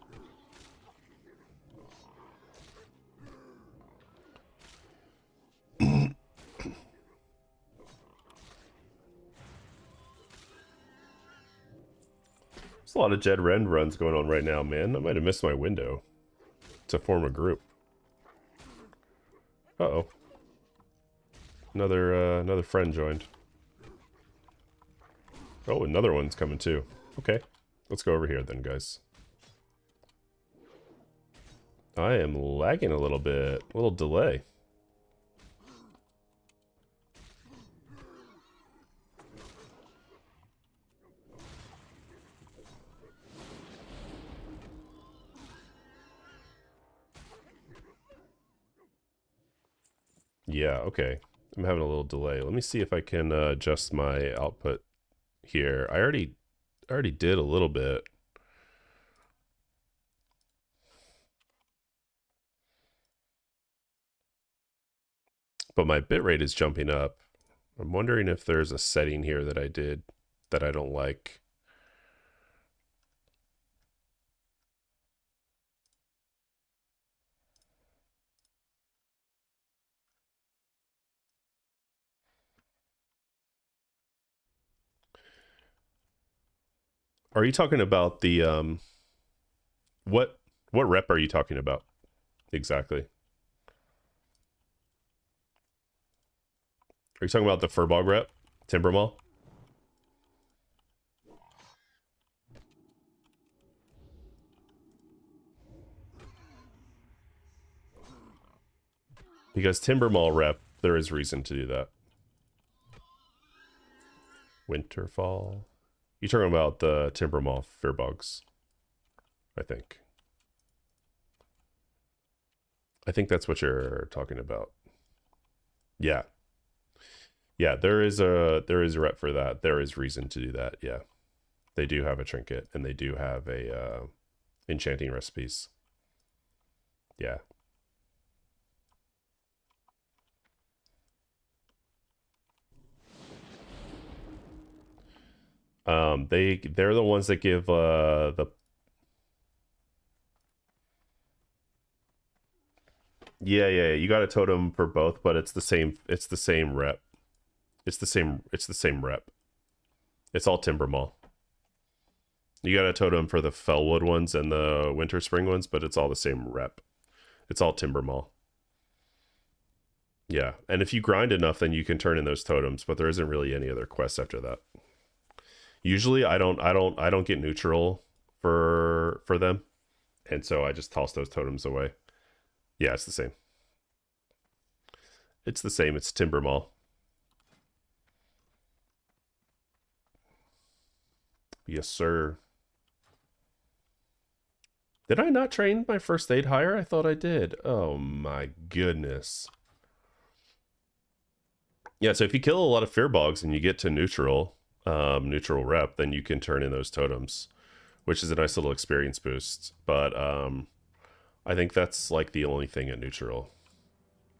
There's a lot of Jed Rend runs going on right now, man. I might have missed my window to form a group. Uh-oh. Another friend joined. Oh, another one's coming too. Okay. Let's go over here then, guys. I am lagging a little bit. A little delay. Yeah, okay. I'm having a little delay. Let me see if I can adjust my output here. I already did a little bit. But my bitrate is jumping up. I'm wondering if there's a setting here that I did that I don't like. Are you talking about the what rep are you talking about exactly? Are you talking about the Furbog rep? Timbermaw? Because Timbermaw rep, there is reason to do that. Winterfall. You're talking about the Timbermaw Firbogs, I think. I think that's what you're talking about. Yeah. Yeah, there is a rep for that. There is reason to do that. Yeah. They do have a trinket and they do have a enchanting recipes. Yeah. They're the ones that give the yeah, you got a totem for both, but it's the same rep. It's the same rep. It's all Timber Mall. You got a totem for the Fellwood ones and the Winter Spring ones, but it's all the same rep. It's all Timber Mall. Yeah, and if you grind enough, then you can turn in those totems. But there isn't really any other quests after that. Usually, I don't get neutral for them, and so I just toss those totems away. Yeah, it's the same. It's the same. It's Timber Mall. Yes, sir. Did I not train my first aid higher? I thought I did. Oh my goodness. Yeah, so if you kill a lot of fear bogs and you get to neutral rep, then you can turn in those totems, which is a nice little experience boost. But I think that's like the only thing at neutral,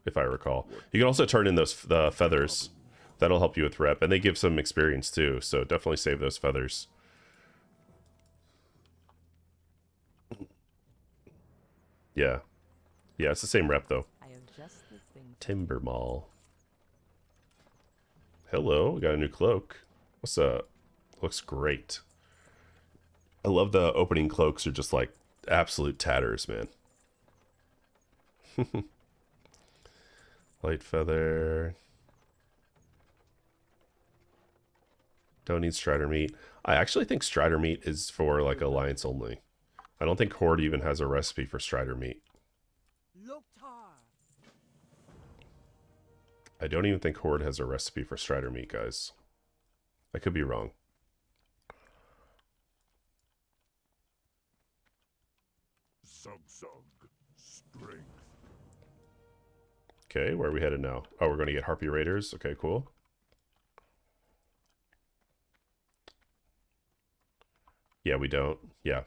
if I recall. You can also turn in those the feathers. That'll help you with rep, and they give some experience too. So definitely save those feathers. Yeah, yeah, it's the same rep though. Timber Mall. Hello, we got a new cloak. What's up? Looks great. I love the opening cloaks are just like absolute tatters, man. Light feather. Don't need strider meat. I actually think strider meat is for like alliance only. I don't think Horde even has a recipe for strider meat. I don't even think Horde has a recipe for strider meat, guys. I could be wrong. Zug zug. Strength. Okay, where are we headed now? Oh, we're going to get Harpy Raiders. Okay, cool. Yeah, we don't. Yeah.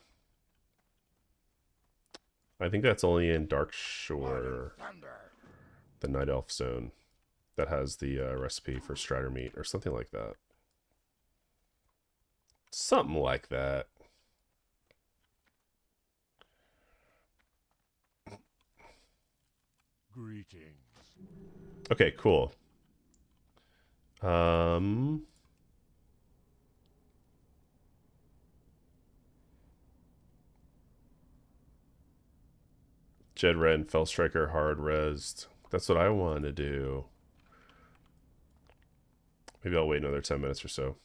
I think that's only in Darkshore, the Night Elf Zone, that has the recipe for strider meat or something like that. Something like that. Greetings. Okay, cool. Um, Jed Red, Fell Striker, hard resed. That's what I want to do. Maybe I'll wait another 10 minutes or so.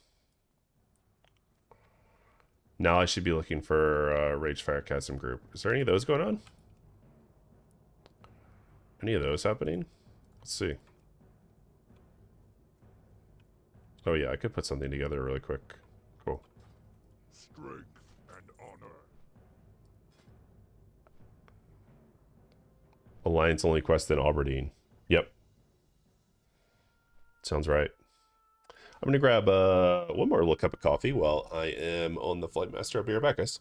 Now I should be looking for Rage Fire Chasm group. Is there any of those going on? Any of those happening? Let's see. Oh yeah, I could put something together really quick. Cool. Strength and honor. Alliance only quest in Aberdeen. Yep. Sounds right. I'm gonna grab one more little cup of coffee while I am on the Flight Master. I'll be right back, guys.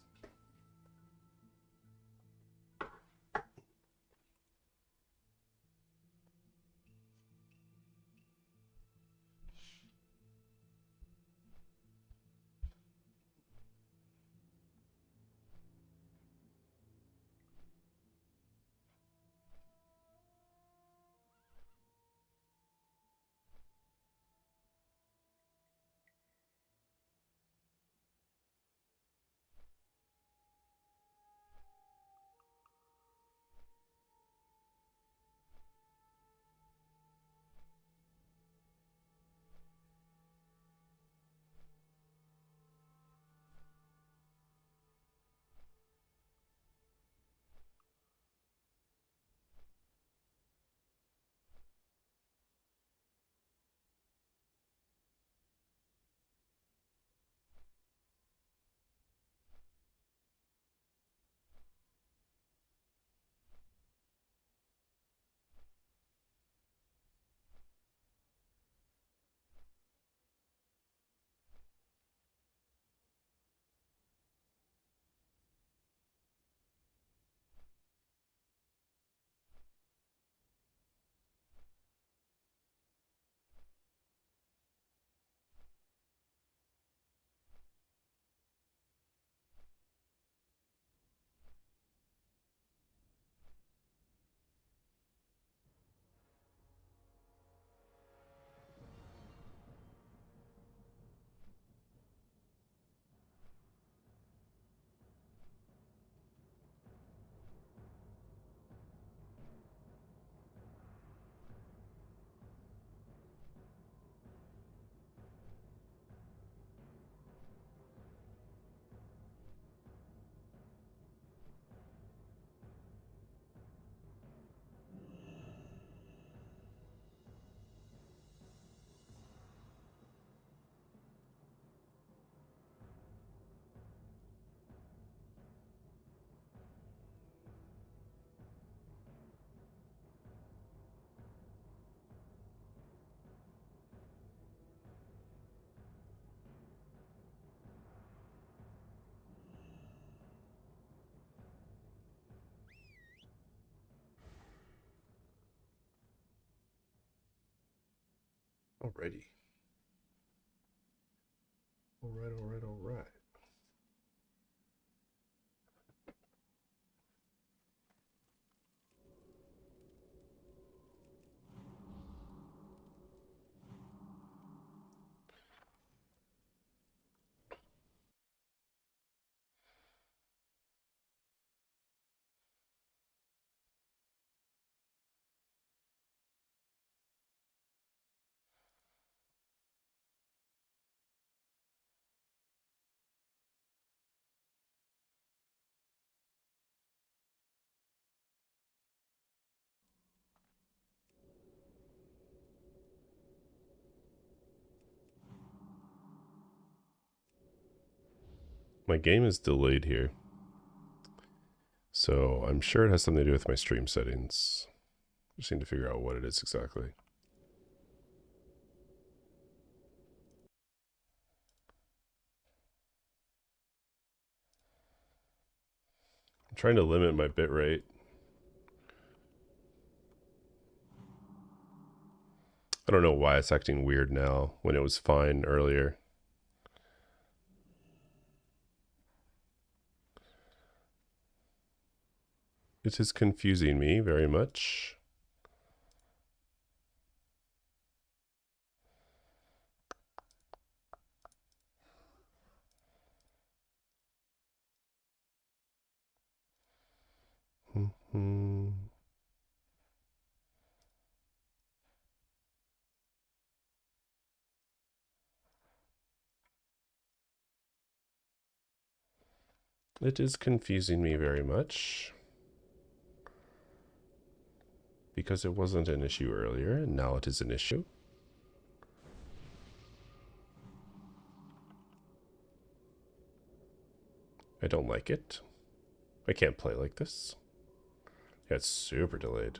Alrighty. Alright. My game is delayed here, so I'm sure it has something to do with my stream settings. Just need to figure out what it is exactly. I'm trying to limit my bitrate. I don't know why it's acting weird now when it was fine earlier. It is confusing me very much. It is confusing me very much. Because it wasn't an issue earlier, and now it is an issue. I don't like it. I can't play like this. Yeah, it's super delayed.